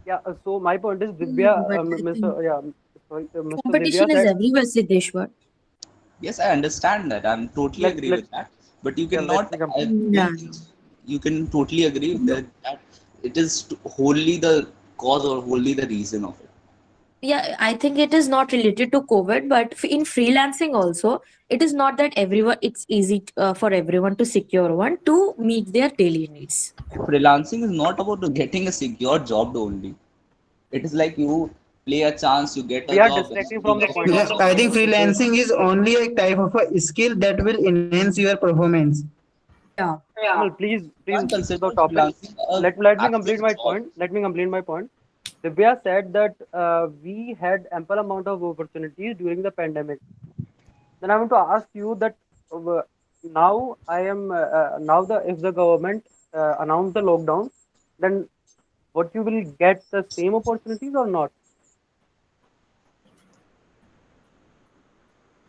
H: Yeah, so my point is
K: But
H: Divya,
K: I think
H: Mr. Yeah, sorry, Mr. Divya
K: competition is
H: said,
K: everywhere, Siddeshwar.
A: Yes, I understand that. I'm totally
H: let
A: agree
H: let
A: with that. But you
H: yeah, let's
A: cannot,
H: become.
A: I
K: Yeah.
A: don't think you can totally agree with that it is wholly the cause or wholly the reason of it.
K: Yeah, I think it is not related to COVID, but in freelancing also, it is not that everyone, it's easy for everyone to secure one to meet their daily needs.
A: Freelancing is not about getting a secure job only. It is like you play a chance, you get a
H: We are
A: job,
H: distracting
A: whenever you
H: from the
A: get a
H: point.
A: job,
I: Yeah, I think
H: Okay.
I: freelancing is only a type of a skill that will enhance your performance.
K: Yeah.
H: Kamal,
A: you
H: please
A: can't
H: stick to
A: consider
H: the topic.
A: freelancing a
H: Let me complete
A: actual
H: my
A: job.
H: point. Let me complete my point. Divya said that we had ample amount of opportunities during the pandemic. Then I want to ask you that now I am now the if the government announce the lockdown, then what you will get the same opportunities or not?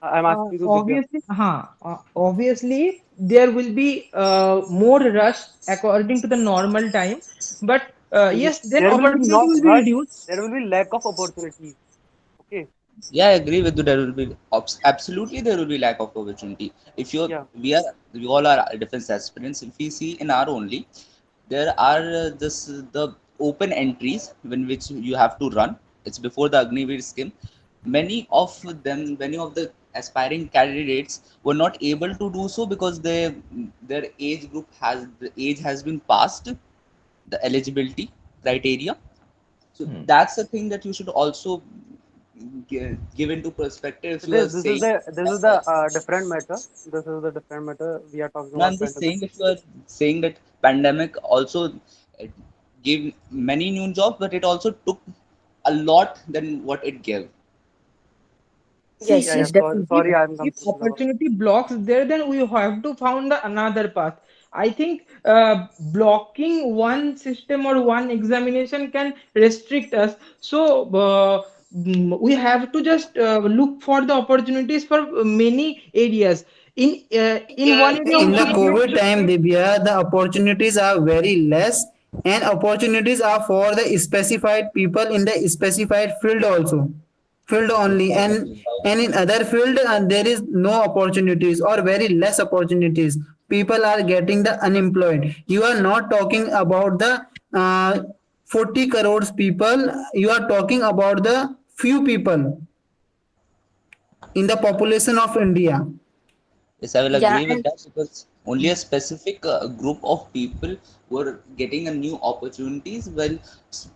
H: I'm asking you, Divya.
O: Obviously, there will be more rush according to the normal time, but yes, then
H: There will be
O: opportunity
H: not
O: will be
H: rush.
O: reduced.
H: There will be lack of opportunities. Okay.
A: Yeah, I agree with you. There will be absolutely there will be lack of opportunity. If you're
H: Yeah.
A: we all are defense aspirants. If we see in our only, there are the open entries when which you have to run. It's before the Agniveer scheme. Many of the aspiring candidates were not able to do so because their age has been passed the eligibility criteria. So that's the thing that you should also give into perspective if you are saying
H: This is
A: that
H: the different matter. This is the different matter. We are talking
A: no,
H: about
A: I'm just
H: pandemic.
A: saying if you are saying that pandemic also uh, gave many new jobs, but it also took a lot than what it gave.
O: See,
K: Yes,
H: Yeah, yeah.
K: yes,
O: if
H: Sorry,
K: definitely.
H: I'm
O: if
H: confused about.
O: opportunity blocks there, then we have to find another path. I think blocking one system or one examination can restrict us. So we have to just look for the opportunities for many areas. In one area
I: In
O: we
I: the
O: will get
I: COVID time,
O: restricted.
I: Divya, the opportunities are very less, and opportunities are for the specified people in the specified field also, field
A: Yes,
I: only,
A: I agree.
I: and in other field there is no opportunities or very less opportunities. People are getting the unemployed. You are not talking about the 40 crores people. You are talking about the few people in the population of India.
A: Yes, I will
K: Yeah,
A: agree with that because only a specific group of people were getting a new opportunities. Well,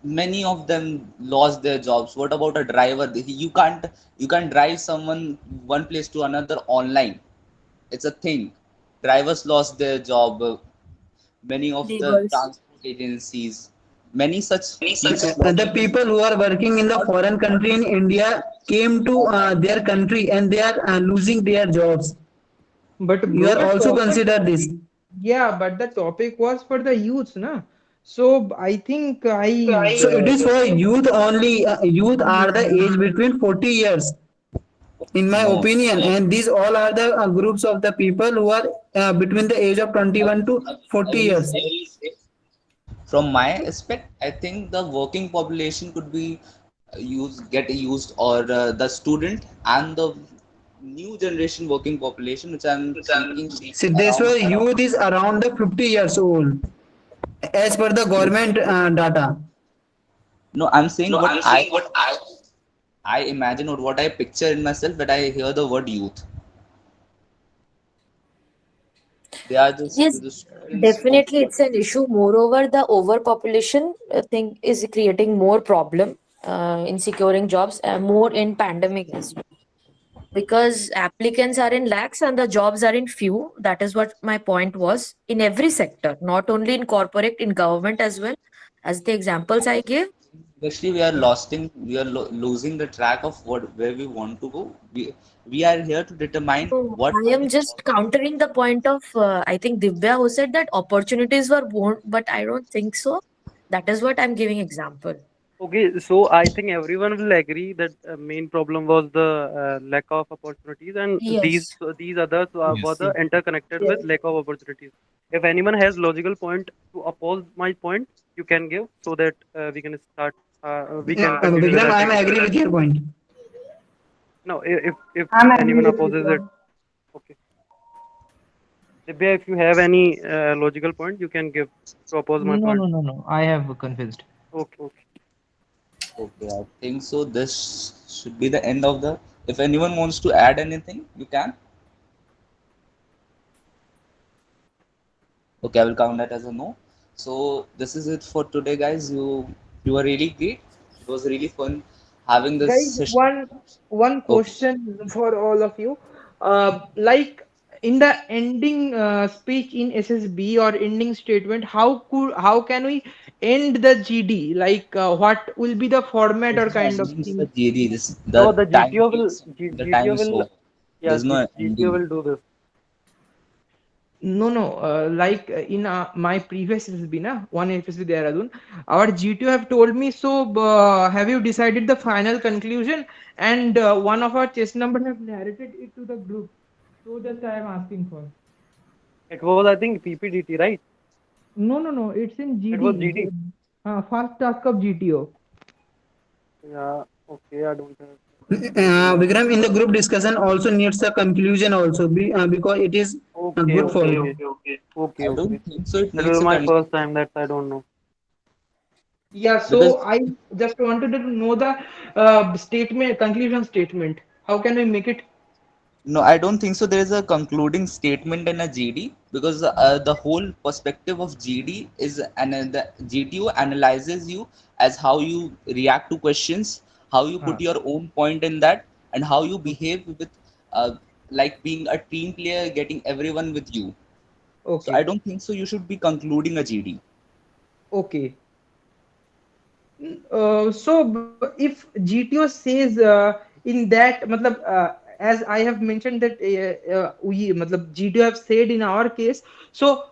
A: many of them lost their jobs. What about a driver? You can't drive someone one place to another online. It's a thing. Drivers lost their job. Many of the
K: laborers.
A: transport agencies, many such people lost
I: The
A: their
I: people who are working in the
A: not
I: foreign country in India came to their country and they are losing their jobs.
O: But
I: You
O: bro,
I: are
O: the
I: also
O: topic,
I: consider this.
O: yeah, but the topic was for the youths, na. So I think
I: So it is for youth only. Youth are the age between 40 years, in my
A: no.
I: opinion, and these all are the groups of the people who are between the age of
A: I,
I: 21 to
A: I
I: 40
A: will
I: years.
A: say from my aspect, I think the working population could be get used, or the student and the new generation working population, which I'm thinking around.
N: Siddheshwar, youth is around the 50 years old as per the government data.
A: No, I'm saying what I imagine, or what I picture in myself when I hear the word youth. They are just
K: Yes,
A: the students of.
K: definitely it's an issue. Moreover, the overpopulation thing is creating more problem in securing jobs, more in pandemic as well. Because applicants are in lakhs and the jobs are in few. That is what my point was in every sector, not only in corporate, in government as well. As the examples I gave.
A: Actually, we are losing the track of what where we want to go. We are here to determine
K: So
A: what
K: I
A: are
K: am
A: the
K: just countering the point of I think Divya who said that opportunities were born, but I don't think so. That is what I'm giving example.
H: Okay, so I think everyone will agree that main problem was the lack of opportunities, and
K: Yes.
H: these others were
M: Yes.
H: the interconnected with lack of opportunities. If anyone has logical point to oppose my point, you can give so that we can start. We
N: No,
H: can continue with
N: Vikram,
H: our
N: I am
H: debate.
N: agree with your point.
H: No, if
Q: I'm agree
H: anyone
Q: with
H: opposes it,
Q: Vikram.
H: okay. Divya, if you have any logical point, you can give to oppose my
O: No,
H: point.
O: no, no, no. I have confused.
H: Okay, okay.
A: Okay, I think so. This should be the end of the. If anyone wants to add anything, you can. Okay, I will count that as a no. So this is it for today, guys. You were really great. It was really fun having this
O: Guys,
A: session.
O: one
A: Okay.
O: question for all of you. Like in the ending speech in SSB or ending statement, how can we end the GD? Like what will be the format
A: There's
O: or
A: no
O: kind of
A: ending to the
O: thing?
A: GD. This
H: No,
A: the
H: the
A: time
H: GTO will
A: is the time is over.
H: yeah,
A: There's no
H: GTO
A: ending.
H: will do this.
O: No, no. Like in my previous SSB, na one FSB Dehradun, our GTO have told me. So, have you decided the final conclusion? And one of our chess number have narrated it to the group. So just I am asking for.
H: It was, I think, PPDT, right?
O: No, no, no. It's in
H: It was
O: GD.
H: GD.
O: First task of GTO.
H: Yeah, okay, I don't have GTO.
N: Vikram, in the group discussion also needs a conclusion also because it is
H: Okay,
N: good for
H: okay,
N: it.
H: okay, okay,
A: I don't
H: okay.
A: think so. It
H: It was
A: needs a
H: my
A: conclusion
H: first time that I don't know.
O: Yeah.
A: because
O: So I just wanted to know the statement, conclusion statement. How can we make it?
A: no, I don't think so. There is a concluding statement in a GD, because the whole perspective of GD is, and the GTO analyzes you as how you react to questions, how you put
O: Ah,
A: your own point in that, and how you
O: o-
A: behave with, uh, like being a team player, getting everyone with you. So I
O: okay.
A: don't think so. You should be concluding a GD.
O: Okay. If GTO says in that, matlab, as I have mentioned that we, matlab, GTO have said in our case. So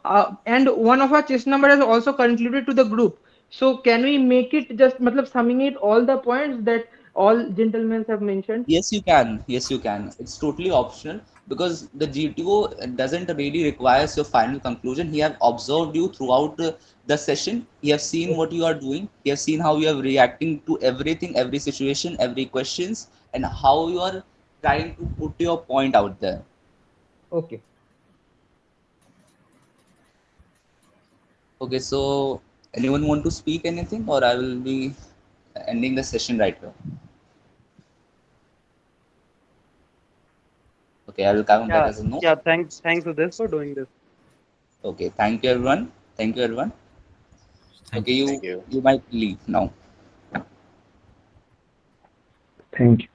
O: and one of our chess number has also concluded to the group. So can we make it just, matlab, summing it all the points that all gentlemen have mentioned?
A: Yes, you can. Yes, you can. It's totally optional, because the GTO doesn't really requires your final conclusion. He have observed you throughout the session. He have seen what you are doing. He have seen how you are reacting to everything, every situation, every questions, and how you are trying to put your point out there.
O: Okay.
A: Okay, so anyone want to speak anything, or I will be ending the session right now. Okay, I will count that
H: Yeah,
A: as a no.
H: yeah. Thanks to this for doing this.
A: Okay, thank you everyone. Thank you everyone.
M: Thank
A: Okay,
M: you.
L: Thank you.
A: you might leave now.
N: Thank you.